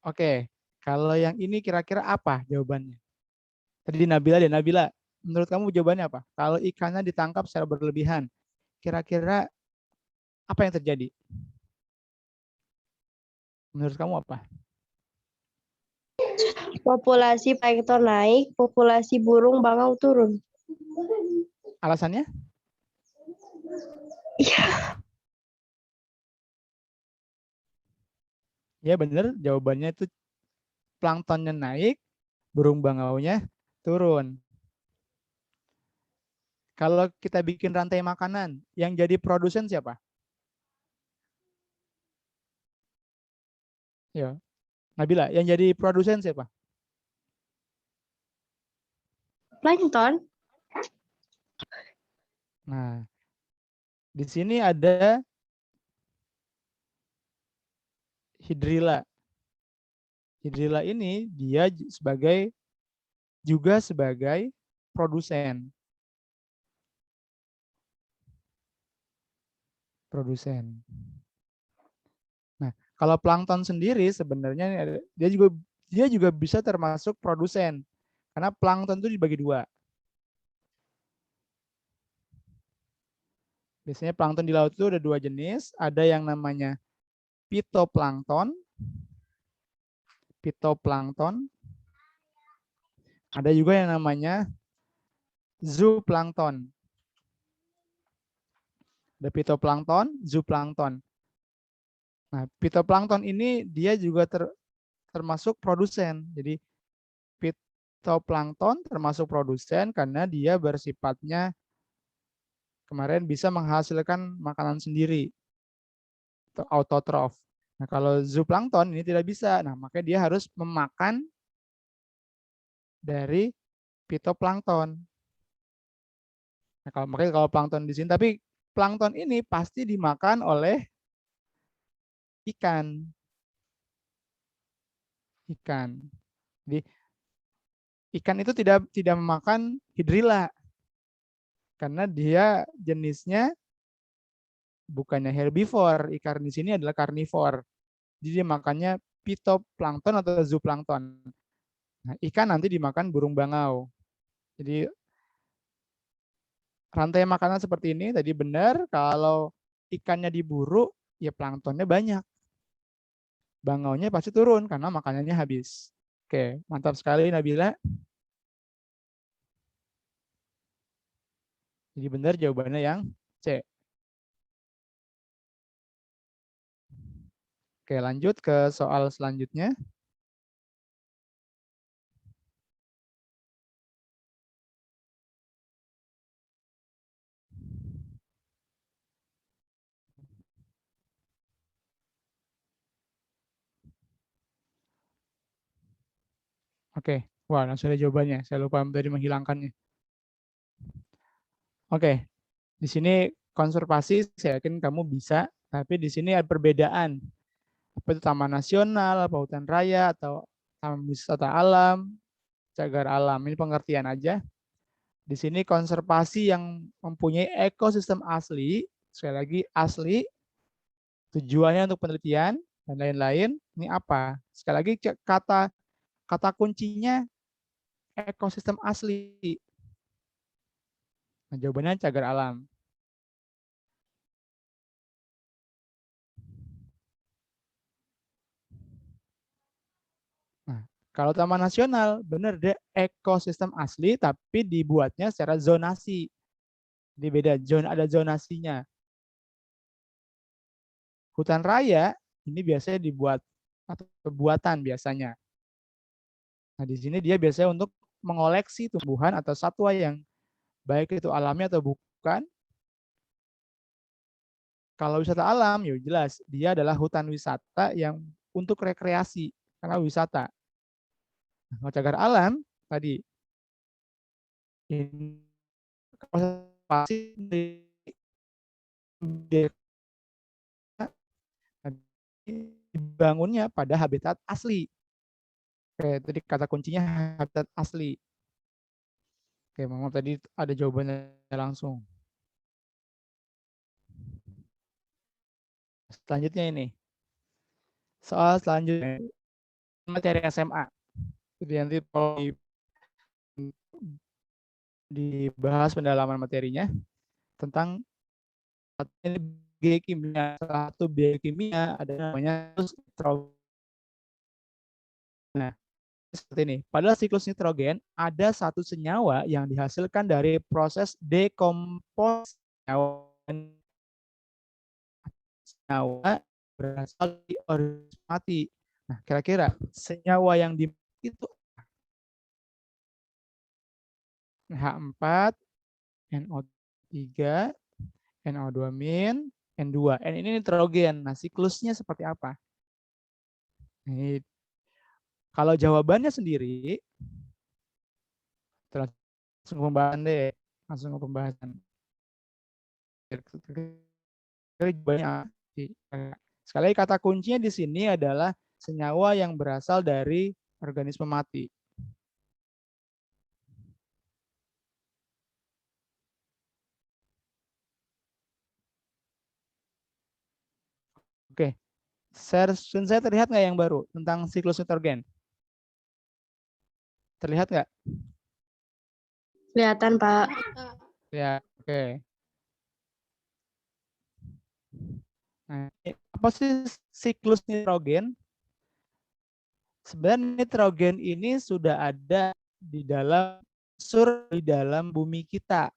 Speaker 1: Oke. Kalau yang ini kira-kira apa jawabannya? Tadi Nabila deh, Nabila. Menurut kamu jawabannya apa? Kalau ikannya ditangkap secara berlebihan, kira-kira apa yang terjadi? Menurut kamu apa?
Speaker 5: Populasi plankton naik, populasi burung bangau turun.
Speaker 1: Alasannya?
Speaker 5: Iya.
Speaker 1: Ya benar, jawabannya itu planktonnya naik, burung bangaunya turun. Kalau kita bikin rantai makanan, yang jadi produsen siapa? Ya, Nabila, yang jadi produsen siapa?
Speaker 5: Plankton.
Speaker 1: Nah, di sini ada hidrilla. Hidrilla ini dia juga sebagai produsen. Kalau plankton sendiri sebenarnya dia juga bisa termasuk produsen. Karena plankton itu dibagi dua. Biasanya plankton di laut itu ada dua jenis. Ada yang namanya phytoplankton. Ada juga yang namanya zooplankton. Ada phytoplankton, zooplankton. Nah, phytoplankton ini dia juga termasuk produsen. Jadi phytoplankton termasuk produsen karena dia bersifatnya kemarin bisa menghasilkan makanan sendiri atau autotrof. Nah, kalau zooplankton ini tidak bisa. Nah, makanya dia harus memakan dari phytoplankton. Nah, makanya kalau plankton di sini, tapi plankton ini pasti dimakan oleh ikan. Jadi ikan itu tidak memakan hidrilla karena dia jenisnya bukannya herbivore, ikan di sini adalah karnivor. Jadi dia makannya phytoplankton atau zooplankton. Nah, ikan nanti dimakan burung bangau. Jadi rantai makanan seperti ini tadi benar, kalau ikannya diburu ya planktonnya banyak. Bangaunya pasti turun karena makanannya habis. Oke, mantap sekali Nabila. Jadi benar jawabannya yang C. Oke, lanjut ke soal selanjutnya. Oke, wah langsung ada jawabannya. Saya lupa tadi menghilangkannya. Oke, di sini konservasi saya yakin kamu bisa, tapi di sini ada perbedaan. Apa itu taman nasional, apa hutan raya, atau taman wisata alam, cagar alam. Ini pengertian aja. Di sini konservasi yang mempunyai ekosistem asli, sekali lagi asli, tujuannya untuk penelitian dan lain-lain. Ini apa? Sekali lagi kata kuncinya ekosistem asli. Nah, jawabannya cagar alam. Nah, kalau taman nasional, benar deh ekosistem asli, tapi dibuatnya secara zonasi. Jadi beda, ada zonasinya. Hutan raya ini biasanya dibuat atau buatan biasanya. Nah, di sini dia biasanya untuk mengoleksi tumbuhan atau satwa yang baik itu alami atau bukan. Kalau wisata alam, ya jelas dia adalah hutan wisata yang untuk rekreasi karena wisata. Nah, cagar alam tadi ini pasti dibangunnya pada habitat asli. Oke, tadi kata kuncinya habitat asli. Oke, Mama tadi ada jawabannya langsung. Selanjutnya ini. Soal selanjutnya materi SMA. Jadi nanti dibahas pendalaman materinya tentang ini biokimia. Satu biokimia ada namanya nitrogen. Nah, seperti ini. Pada siklus nitrogen ada satu senyawa yang dihasilkan dari proses dekomposisi senyawa berasal dari organisme mati. Nah, kira-kira senyawa yang itu H4, NO3, NO2-, N2. N ini nitrogen. Nah, siklusnya seperti apa? Ini kalau jawabannya sendiri, langsung pembahasan deh. Langsung ke pembahasan. Sekali lagi kata kuncinya di sini adalah senyawa yang berasal dari organisme mati. Oke, Share screen saya terlihat nggak yang baru tentang siklus nitrogen? Terlihat nggak?
Speaker 5: Kelihatan, Pak.
Speaker 1: Ya, oke. Nah, apa sih siklus nitrogen? Sebenarnya nitrogen ini sudah ada di dalam di dalam bumi kita.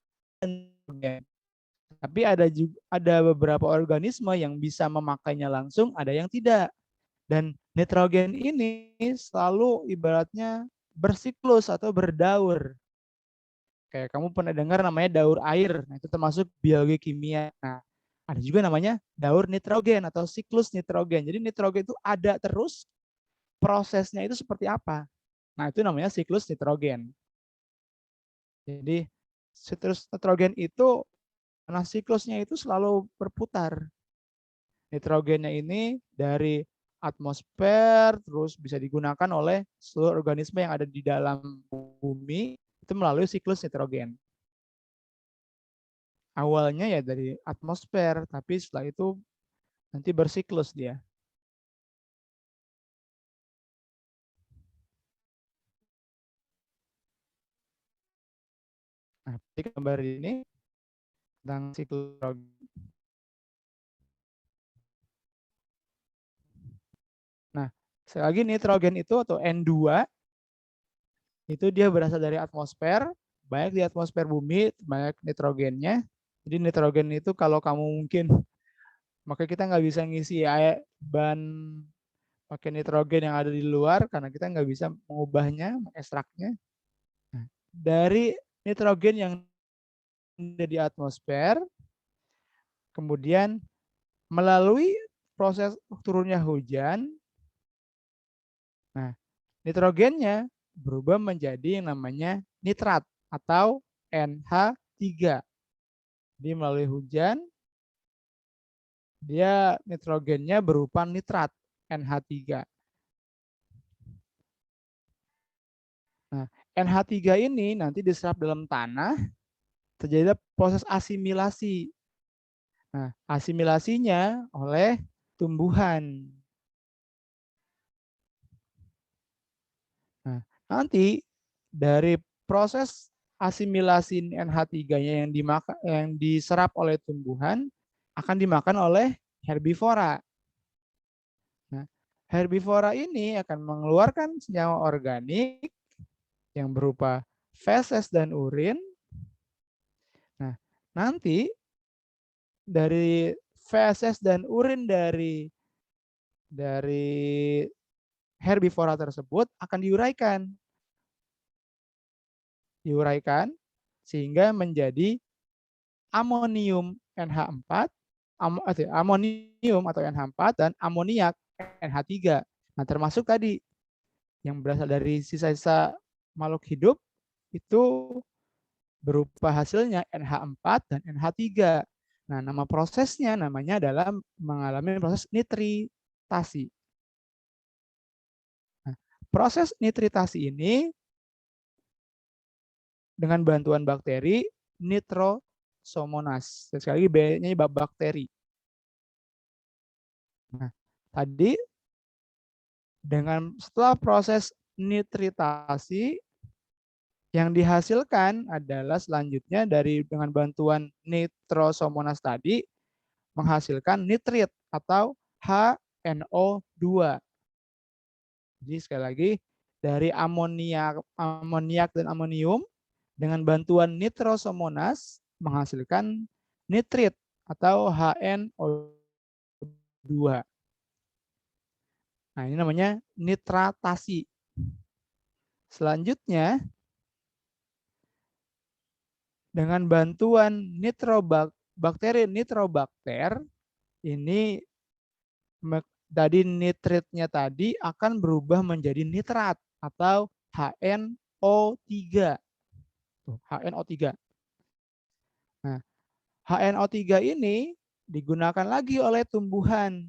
Speaker 1: Tapi ada beberapa organisme yang bisa memakainya langsung, ada yang tidak. Dan nitrogen ini selalu ibaratnya bersiklus atau berdaur. Kayak kamu pernah dengar namanya daur air, nah itu termasuk biologi kimia. Nah, ada juga namanya daur nitrogen atau siklus nitrogen. Jadi nitrogen itu ada terus, prosesnya itu seperti apa. Nah, itu namanya siklus nitrogen. Jadi siklus nitrogen itu, karena siklusnya itu selalu berputar. Nitrogennya ini dari atmosfer terus bisa digunakan oleh seluruh organisme yang ada di dalam bumi itu melalui siklus nitrogen. Awalnya ya dari atmosfer, tapi setelah itu nanti bersiklus dia. Nah, di gambar ini tentang siklus nitrogen. Nah, sekali lagi nitrogen itu atau N2 itu dia berasal dari atmosfer, banyak di atmosfer bumi, banyak nitrogennya. Jadi nitrogen itu kalau kamu mungkin, maka kita nggak bisa ngisi air ban pakai nitrogen yang ada di luar karena kita nggak bisa mengubahnya, mengekstraknya. Nah, dari nitrogen yang ada di atmosfer, kemudian melalui proses turunnya hujan, nah nitrogennya berubah menjadi yang namanya nitrat atau NH3. Jadi melalui hujan, dia nitrogennya berupa nitrat NH3. Nah, NH3 ini nanti diserap dalam tanah, terjadi proses asimilasi. Nah, asimilasinya oleh tumbuhan. Nah, nanti dari proses asimilasi NH3-nya yang diserap oleh tumbuhan akan dimakan oleh herbivora. Nah, herbivora ini akan mengeluarkan senyawa organik yang berupa feses dan urin. Nah, nanti dari feses dan urin dari herbivora tersebut akan diuraikan sehingga menjadi amonium NH4, amonium atau NH4 dan amoniak NH3. Nah, termasuk tadi yang berasal dari sisa-sisa makhluk hidup itu berupa hasilnya NH4 dan NH3. Nah, nama prosesnya namanya adalah mengalami proses nitritasi. Nah, proses nitritasi ini dengan bantuan bakteri Nitrosomonas. Sekali lagi B-nya bakteri. Nah, tadi setelah proses nitritasi yang dihasilkan adalah selanjutnya dengan bantuan Nitrosomonas tadi menghasilkan nitrit atau HNO2. Jadi sekali lagi dari amoniak dan amonium dengan bantuan Nitrosomonas menghasilkan nitrit atau HNO2. Nah, ini namanya nitratasi. Selanjutnya, dengan bantuan bakteri nitrobakter, ini tadi nitritnya tadi akan berubah menjadi nitrat atau HNO3. HNO3. Nah, HNO3 ini digunakan lagi oleh tumbuhan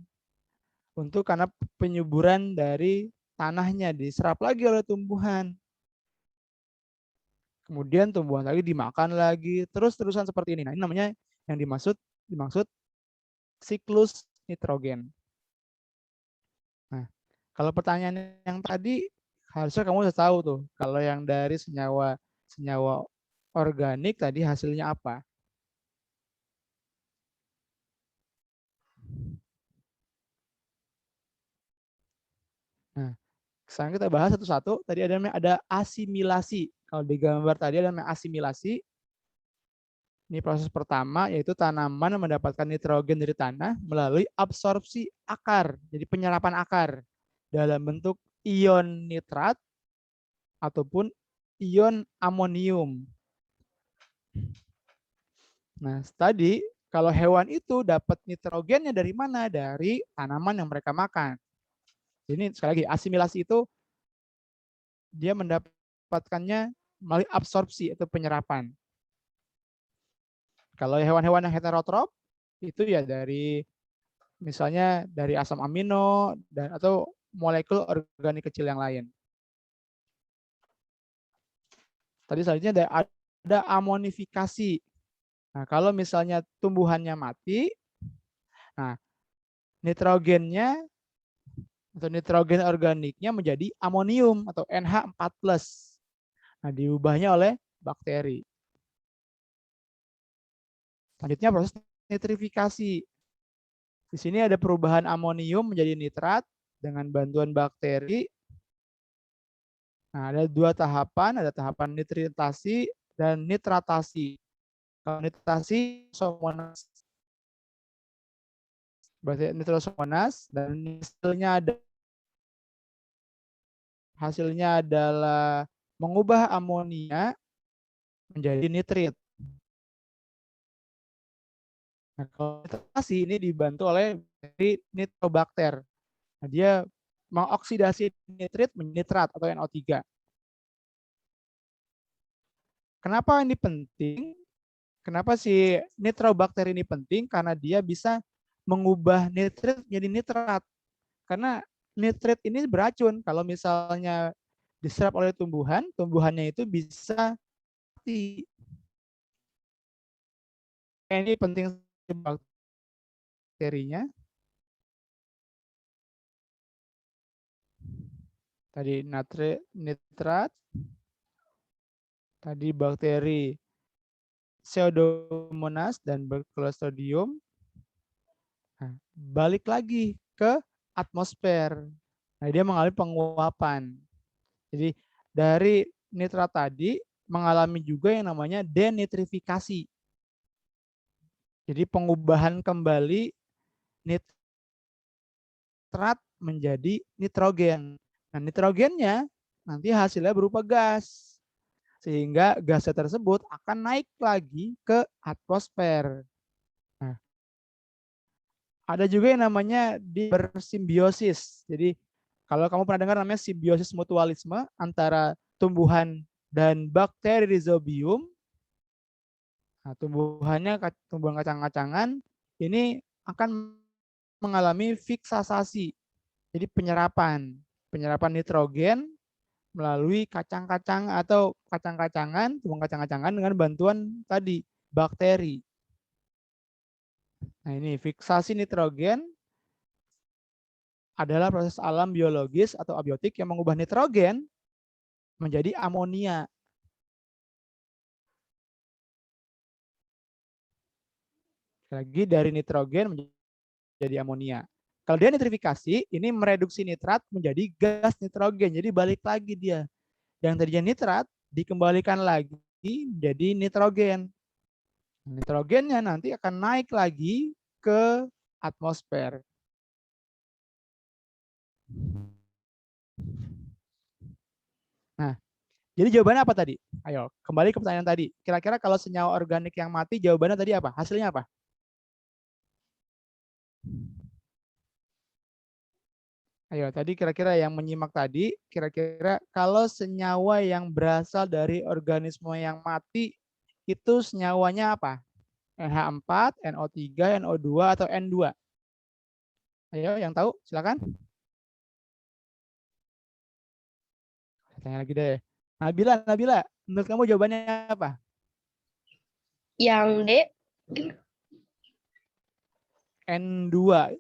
Speaker 1: untuk karena penyuburan dari tanahnya diserap lagi oleh tumbuhan. Kemudian tumbuhan lagi dimakan lagi, terus-terusan seperti ini. Nah, ini namanya yang dimaksud siklus nitrogen. Kalau pertanyaan yang tadi harusnya kamu sudah tahu tuh kalau yang dari senyawa organik tadi hasilnya apa. Nah, sekarang kita bahas satu-satu. Tadi ada asimilasi. Kalau di gambar tadi ada namanya asimilasi. Ini proses pertama, yaitu tanaman mendapatkan nitrogen dari tanah melalui absorpsi akar. Jadi penyerapan akar dalam bentuk ion nitrat ataupun ion amonium. Nah, tadi kalau hewan itu dapat nitrogennya dari mana? Dari tanaman yang mereka makan. Ini sekali lagi, asimilasi itu dia mendapatkannya melalui absorpsi atau penyerapan. Kalau hewan-hewan yang heterotrof itu ya dari misalnya dari asam amino dan atau molekul organik kecil yang lain. Tadi selanjutnya ada amonifikasi. Nah, kalau misalnya tumbuhannya mati, nah nitrogennya atau nitrogen organiknya menjadi amonium atau NH4+. Nah, diubahnya oleh bakteri. Selanjutnya proses nitrifikasi. Di sini ada perubahan amonium menjadi nitrat dengan bantuan bakteri. Nah, ada dua tahapan, ada tahapan nitritasi dan nitratasi. Kalau nitratasi isomonas, berarti nitrosomonas, dan hasilnya adalah mengubah amonia menjadi nitrit. Nah, kalau nitratasi ini dibantu oleh nitrobakter. Nah, dia mengoksidasi nitrit menjadi nitrat atau NO3. Kenapa ini penting? Kenapa si nitrobakter ini penting? Karena dia bisa mengubah nitrit menjadi nitrat. Karena nitrit ini beracun. Kalau misalnya diserap oleh tumbuhan, tumbuhannya itu bisa mati. Ini penting bakterinya. Tadi nitrat, tadi bakteri Pseudomonas dan Clostridium. Nah, balik lagi ke atmosfer. Nah, dia mengalami penguapan. Jadi dari nitrat tadi mengalami juga yang namanya denitrifikasi. Jadi pengubahan kembali nitrat menjadi nitrogen. Nah, nitrogennya nanti hasilnya berupa gas. Sehingga gasnya tersebut akan naik lagi ke atmosfer. Nah, ada juga yang namanya bersimbiosis. Jadi kalau kamu pernah dengar namanya simbiosis mutualisme antara tumbuhan dan bakteri rhizobium. Nah, tumbuhan kacang-kacangan ini akan mengalami fiksasasi. Jadi penyerapan nitrogen melalui kacang-kacang atau kacang-kacangan, tumbuhan kacang-kacangan dengan bantuan tadi bakteri. Nah, ini fiksasi nitrogen adalah proses alam biologis atau abiotik yang mengubah nitrogen menjadi amonia. Lagi dari nitrogen menjadi amonia. Kalau dia nitrifikasi, ini mereduksi nitrat menjadi gas nitrogen. Jadi balik lagi dia. Yang tadinya nitrat dikembalikan lagi menjadi nitrogen. Nitrogennya nanti akan naik lagi ke atmosfer. Nah, jadi jawabannya apa tadi? Ayo, kembali ke pertanyaan tadi. Kira-kira kalau senyawa organik yang mati, jawabannya tadi apa? Hasilnya apa? Ayo, tadi kira-kira yang menyimak tadi, kira-kira kalau senyawa yang berasal dari organisme yang mati, itu senyawanya apa? NH4, NO3, NO2, atau N2? Ayo, yang tahu, silakan. Tanya lagi deh. Nabila, menurut kamu jawabannya apa?
Speaker 5: Yang D.
Speaker 1: N2.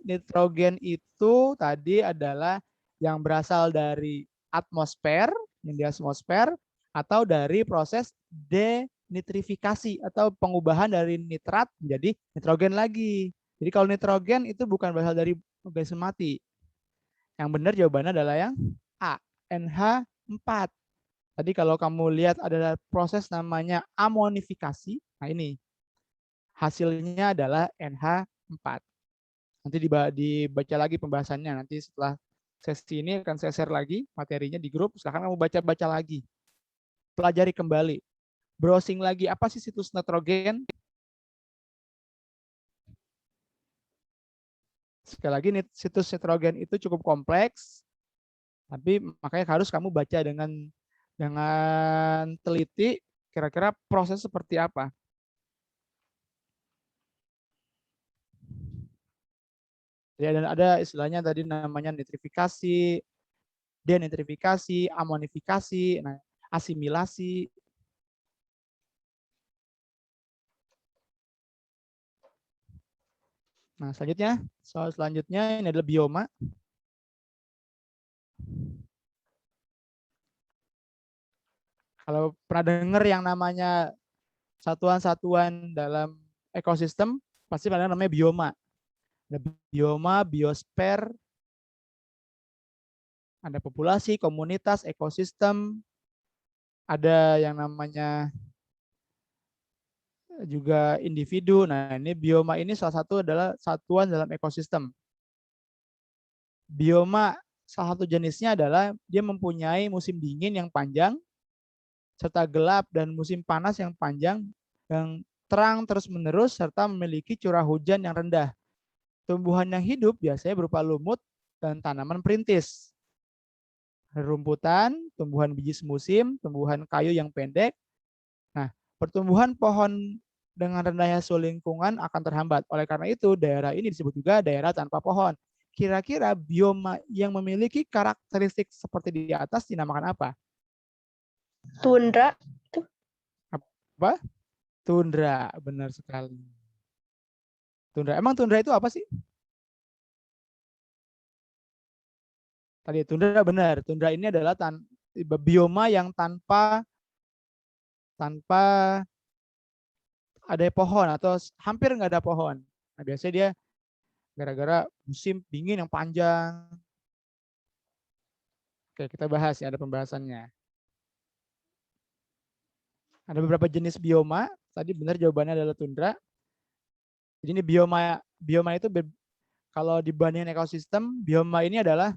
Speaker 1: Nitrogen itu tadi adalah yang berasal dari atmosfer, yang di atmosfer, atau dari proses denitrifikasi atau pengubahan dari nitrat menjadi nitrogen lagi. Jadi kalau nitrogen itu bukan berasal dari organisme mati. Yang benar jawabannya adalah yang A, NH4. Tadi kalau kamu lihat ada proses namanya amonifikasi. Nah ini hasilnya adalah NH4. Nanti dibaca lagi pembahasannya. Nanti setelah sesi ini akan saya share lagi materinya di grup. Silahkan kamu baca-baca lagi. Pelajari kembali. Browsing lagi, apa sih situs nitrogen? Sekali lagi, situs nitrogen itu cukup kompleks. Tapi makanya harus kamu baca dengan teliti kira-kira proses seperti apa. Ya, dan ada istilahnya tadi namanya nitrifikasi, denitrifikasi, amonifikasi, nah, asimilasi. Nah, selanjutnya, soal selanjutnya ini adalah bioma. Kalau pernah dengar yang namanya satuan-satuan dalam ekosistem, pasti pada namanya bioma. Ada bioma, biosfer, ada populasi, komunitas, ekosistem, ada yang namanya juga individu. Nah, ini bioma ini salah satu adalah satuan dalam ekosistem. Bioma salah satu jenisnya adalah dia mempunyai musim dingin yang panjang, serta gelap, dan musim panas yang panjang, yang terang terus-menerus, serta memiliki curah hujan yang rendah. Tumbuhan yang hidup biasanya berupa lumut dan tanaman perintis. Rumputan, tumbuhan biji semusim, tumbuhan kayu yang pendek. Nah, pertumbuhan pohon dengan rendahnya suhu lingkungan akan terhambat. Oleh karena itu, daerah ini disebut juga daerah tanpa pohon. Kira-kira bioma yang memiliki karakteristik seperti di atas dinamakan apa?
Speaker 5: Tundra.
Speaker 1: Apa? Tundra, benar sekali. Tundra. Emang tundra itu apa sih? Tadi tundra benar. Tundra ini adalah bioma yang tanpa ada pohon atau hampir nggak ada pohon. Nah, biasanya dia gara-gara musim dingin yang panjang. Oke, kita bahas ya, ada pembahasannya. Ada beberapa jenis bioma. Tadi benar jawabannya adalah tundra. Jadi ini bioma itu kalau dibandingkan ekosistem, bioma ini adalah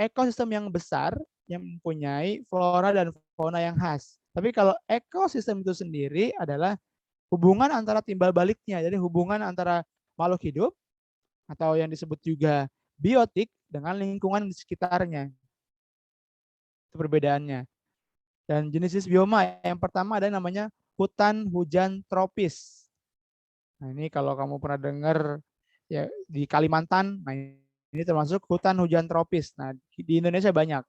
Speaker 1: ekosistem yang besar yang mempunyai flora dan fauna yang khas. Tapi kalau ekosistem itu sendiri adalah hubungan antara timbal baliknya, jadi hubungan antara makhluk hidup atau yang disebut juga biotik dengan lingkungan di sekitarnya. Itu perbedaannya. Dan jenis bioma yang pertama ada yang namanya hutan hujan tropis. Nah, ini kalau kamu pernah dengar ya di Kalimantan, nah ini termasuk hutan hujan tropis. Nah, di Indonesia banyak.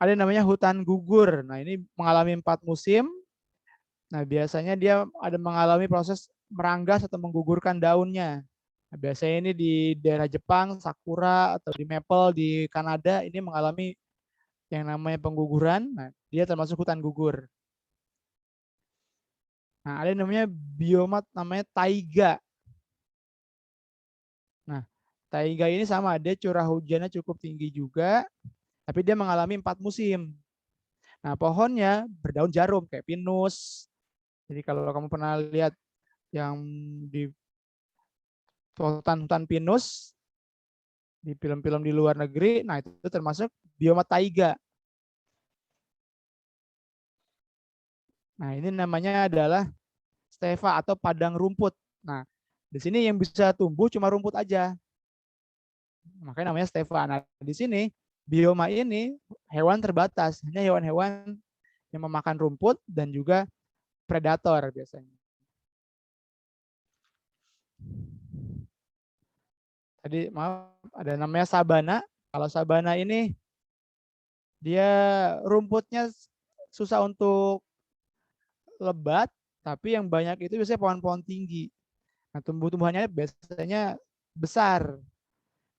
Speaker 1: Ada yang namanya hutan gugur. Nah, ini mengalami 4 musim. Nah, biasanya dia ada mengalami proses meranggas atau menggugurkan daunnya. Nah, biasanya ini di daerah Jepang, sakura, atau di maple di Kanada, ini mengalami yang namanya pengguguran. Nah, dia termasuk hutan gugur. Nah, ada yang namanya bioma namanya taiga. Nah, taiga ini sama, dia curah hujannya cukup tinggi juga, tapi dia mengalami 4 musim. Nah, pohonnya berdaun jarum kayak pinus. Jadi kalau kamu pernah lihat yang di hutan pinus di film-film di luar negeri, nah itu termasuk bioma taiga. Nah, ini namanya adalah steva atau padang rumput. Nah, di sini yang bisa tumbuh cuma rumput aja. Makanya namanya steva. Nah, di sini bioma ini hewan terbatas, hanya hewan-hewan yang memakan rumput dan juga predator biasanya. Tadi maaf, ada namanya sabana. Kalau sabana ini dia rumputnya susah untuk lebat, tapi yang banyak itu biasanya pohon-pohon tinggi. Nah, tumbuh-tumbuhannya biasanya besar.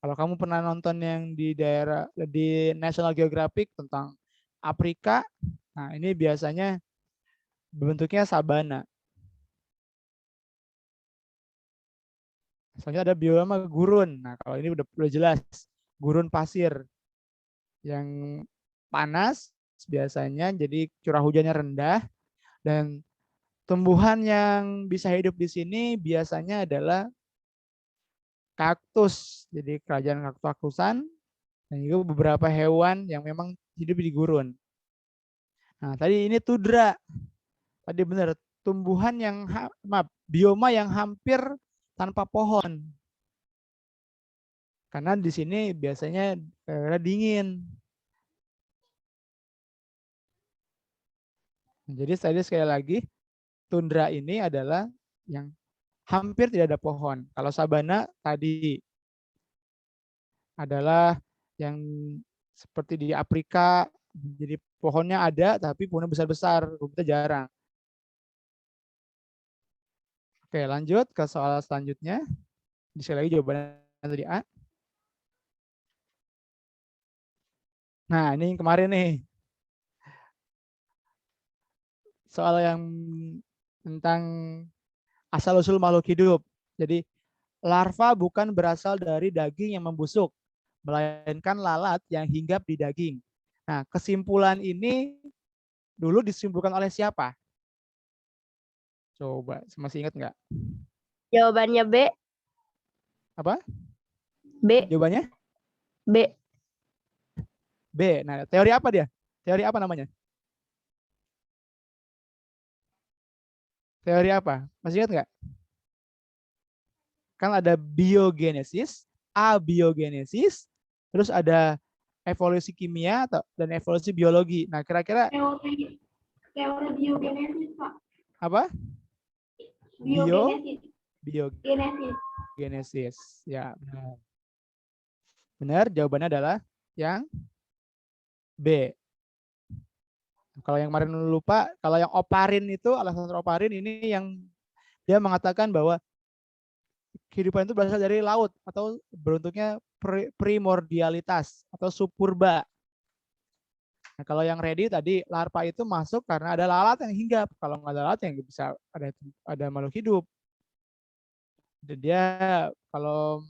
Speaker 1: Kalau kamu pernah nonton yang di daerah di National Geographic tentang Afrika, nah ini biasanya bentuknya sabana. Soalnya ada bioma gurun. Nah, kalau ini udah jelas gurun pasir yang panas biasanya, jadi curah hujannya rendah dan tumbuhan yang bisa hidup di sini biasanya adalah kaktus. Jadi kerajaan kaktusan dan juga beberapa hewan yang memang hidup di gurun. Nah, tadi ini tundra. Tadi benar, tumbuhan yang bioma yang hampir tanpa pohon. Karena di sini biasanya dingin. Jadi tadi sekali lagi, tundra ini adalah yang hampir tidak ada pohon. Kalau sabana tadi adalah yang seperti di Afrika, jadi pohonnya ada tapi pohonnya besar-besar, rumputnya jarang. Oke, lanjut ke soal selanjutnya. Sekali lagi jawabannya tadi A. Nah, ini kemarin nih. Soal yang tentang asal-usul makhluk hidup. Jadi, larva bukan berasal dari daging yang membusuk, melainkan lalat yang hinggap di daging. Nah, kesimpulan ini dulu disimpulkan oleh siapa? Coba, masih ingat nggak?
Speaker 5: Jawabannya B.
Speaker 1: Apa?
Speaker 5: B.
Speaker 1: Jawabannya?
Speaker 5: B.
Speaker 1: B. Nah, teori apa dia? Teori apa namanya? Teori apa? Masih ingat nggak? Kan ada biogenesis, abiogenesis, terus ada evolusi kimia dan evolusi biologi. Nah, kira-kira
Speaker 2: Teori biogenesis, Pak.
Speaker 1: apa?
Speaker 2: Biogenesis.
Speaker 1: Biogenesis.
Speaker 2: Genesis.
Speaker 1: Ya, benar. Benar, jawabannya adalah yang B. Kalau yang kemarin lupa, kalau yang oparin itu, Alexander Oparin ini yang dia mengatakan bahwa kehidupan itu berasal dari laut atau bentuknya primordialitas atau subpurba. Nah, kalau yang ready tadi larva itu masuk karena ada lalat yang hinggap. Kalau nggak ada lalat yang bisa ada makhluk hidup. Dan dia kalau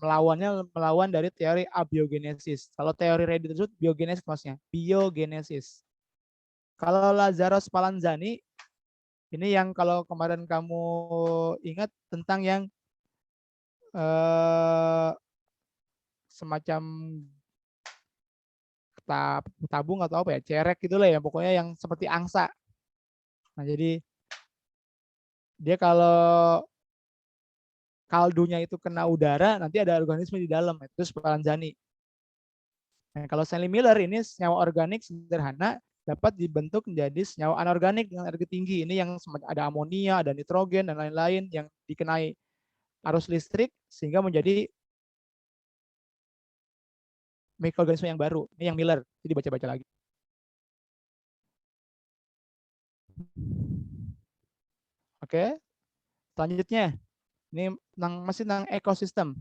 Speaker 1: melawan dari teori abiogenesis. Kalau teori ready tersebut biogenesis maksudnya, biogenesis. Kalau Lazarus Spallanzani ini yang kalau kemarin kamu ingat tentang yang semacam tabung atau apa ya, cerek gitulah ya, pokoknya yang seperti angsa. Nah, jadi dia kalau kaldunya itu kena udara, nanti ada organisme di dalam, itu Spallanzani. Nah, kalau Stanley Miller ini senyawa organik sederhana dapat dibentuk menjadi senyawa anorganik dengan energi tinggi. Ini yang ada amonia, ada nitrogen dan lain-lain yang dikenai arus listrik sehingga menjadi mikroorganisme yang baru. Ini yang Miller. Jadi baca-baca lagi. Oke. Selanjutnya, ini masih tentang ekosistem.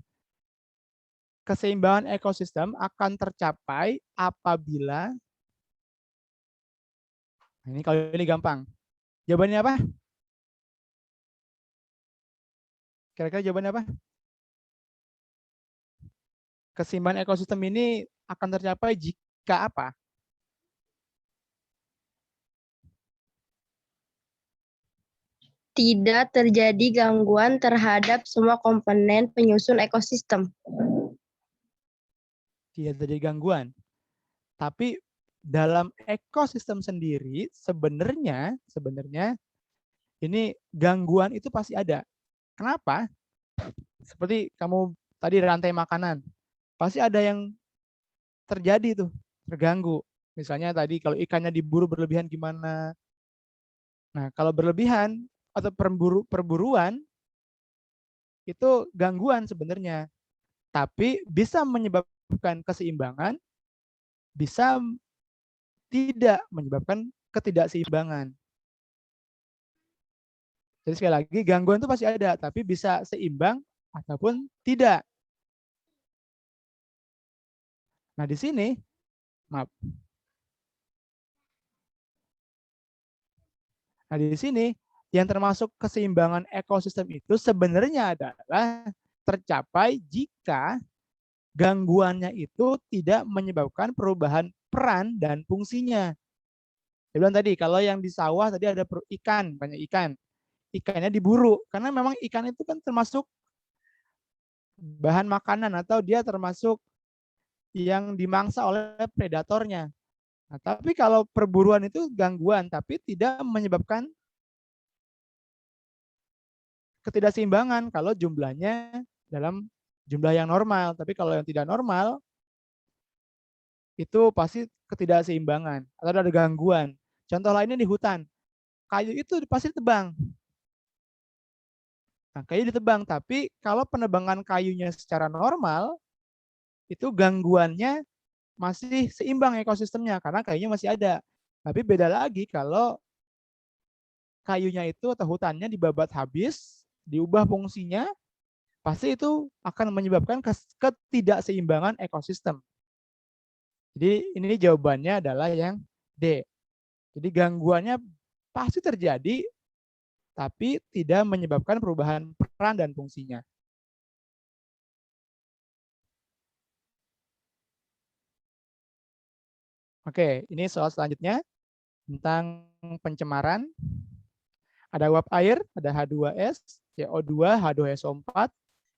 Speaker 1: Keseimbangan ekosistem akan tercapai apabila, ini kalau ini gampang. Jawabannya apa? Kira-kira jawabannya apa? Keseimbangan ekosistem ini akan tercapai jika apa?
Speaker 5: Tidak terjadi gangguan terhadap semua komponen penyusun ekosistem.
Speaker 1: Tidak terjadi gangguan. Tapi dalam ekosistem sendiri sebenarnya ini gangguan itu pasti ada. Kenapa? Seperti kamu tadi rantai makanan. Pasti ada yang terjadi tuh, terganggu. Misalnya tadi kalau ikannya diburu berlebihan gimana? Nah, kalau berlebihan atau perburuan itu gangguan sebenarnya. Tapi bisa menyebabkan keseimbangan, bisa tidak menyebabkan ketidakseimbangan. Jadi sekali lagi gangguan itu pasti ada, tapi bisa seimbang ataupun tidak. Nah, di sini, maaf. Nah, di sini yang termasuk keseimbangan ekosistem itu sebenarnya adalah tercapai jika gangguannya itu tidak menyebabkan perubahan peran dan fungsinya. Saya bilang tadi, kalau yang di sawah tadi ada ikan, banyak ikan. Ikannya diburu, karena memang ikan itu kan termasuk bahan makanan atau dia termasuk yang dimangsa oleh predatornya. Nah, tapi kalau perburuan itu gangguan, tapi tidak menyebabkan ketidakseimbangan kalau jumlahnya dalam jumlah yang normal. Tapi kalau yang tidak normal, itu pasti ketidakseimbangan atau ada gangguan. Contoh lainnya di hutan, kayu itu pasti ditebang. Nah, kayu ditebang, tapi kalau penebangan kayunya secara normal, itu gangguannya masih seimbang ekosistemnya karena kayunya masih ada. Tapi beda lagi kalau kayunya itu atau hutannya dibabat habis, diubah fungsinya, pasti itu akan menyebabkan ketidakseimbangan ekosistem. Jadi ini jawabannya adalah yang D. Jadi gangguannya pasti terjadi, tapi tidak menyebabkan perubahan peran dan fungsinya. Oke, ini soal selanjutnya tentang pencemaran. Ada uap air, ada H2S, CO2, H2SO4,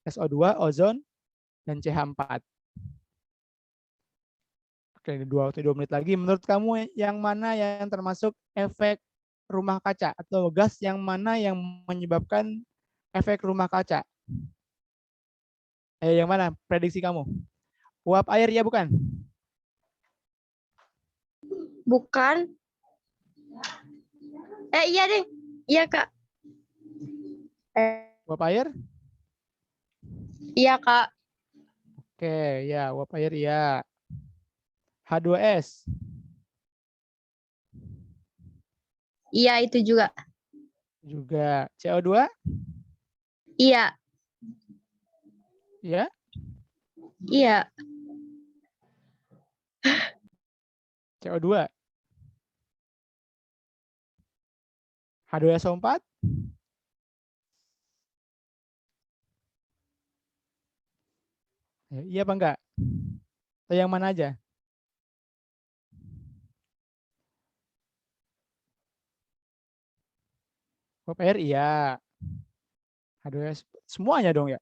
Speaker 1: SO2, ozon, dan CH4. Oke, 2 menit lagi. Menurut kamu yang mana yang termasuk efek rumah kaca? Atau gas yang mana yang menyebabkan efek rumah kaca? Yang mana? Prediksi kamu. Uap air ya bukan?
Speaker 5: Bukan. Iya deh. Iya, Kak.
Speaker 1: Uap air?
Speaker 5: Iya, Kak.
Speaker 1: Oke, ya uap air ya. H2S?
Speaker 5: Iya, itu juga.
Speaker 1: Juga. CO2?
Speaker 5: Iya.
Speaker 1: Ya.
Speaker 5: Iya.
Speaker 1: CO2? H2SO4? Iya apa enggak? Atau yang mana aja? Uap air iya. H2S semuanya dong ya.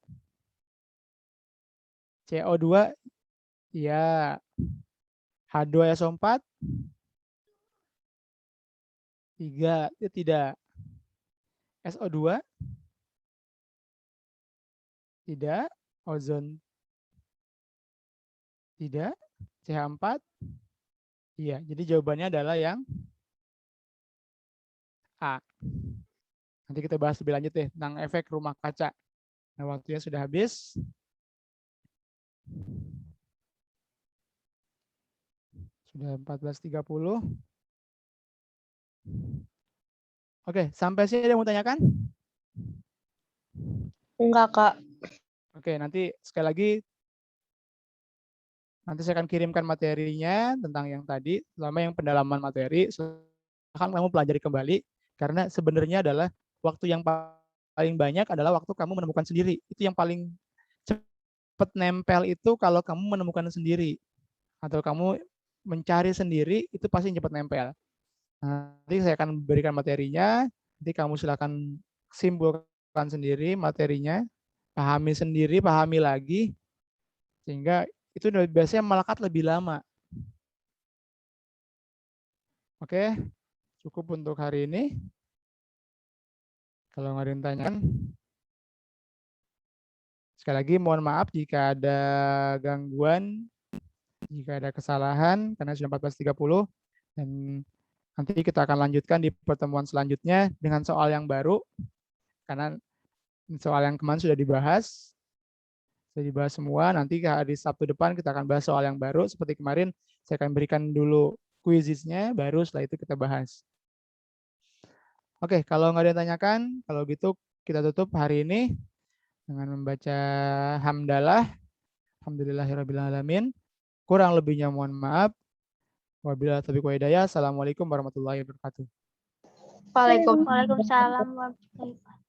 Speaker 1: CO2 iya. H2SO4 3 itu tidak. SO2 tidak. Ozon tidak. CH4 iya. Jadi jawabannya adalah yang A. Nanti kita bahas lebih lanjut deh tentang efek rumah kaca. Nah, waktunya sudah habis. Sudah 14.30. Oke, sampai sini ada yang mau tanyakan?
Speaker 5: Enggak, Kak.
Speaker 1: Oke, nanti sekali lagi nanti saya akan kirimkan materinya tentang yang tadi. Selama yang pendalaman materi, silahkan kamu pelajari kembali. Karena sebenarnya adalah waktu yang paling banyak adalah waktu kamu menemukan sendiri. Itu yang paling cepat nempel itu kalau kamu menemukan sendiri. Atau kamu mencari sendiri, itu pasti cepat nempel. Nanti saya akan berikan materinya. Nanti kamu silakan simpulkan sendiri materinya. Pahami sendiri, pahami lagi. Sehingga itu biasanya melekat lebih lama. Oke, cukup untuk hari ini. Kalau nggak ada yang tanyakan, sekali lagi mohon maaf jika ada gangguan, jika ada kesalahan, karena sudah 14.30. Dan nanti kita akan lanjutkan di pertemuan selanjutnya dengan soal yang baru. Karena soal yang kemarin sudah dibahas semua. Nanti hari Sabtu depan kita akan bahas soal yang baru. Seperti kemarin, saya akan berikan dulu kuisisnya, baru setelah itu kita bahas. Oke, kalau nggak ada yang tanyakan, kalau gitu kita tutup hari ini dengan membaca hamdalah. Alhamdulillahirrabbilalamin. Kurang lebihnya mohon maaf. Wabillahi taufiq wal hidayah. Assalamualaikum warahmatullahi wabarakatuh.
Speaker 5: Waalaikumsalam.
Speaker 4: Waalaikumsalam warahmatullahi wabarakatuh.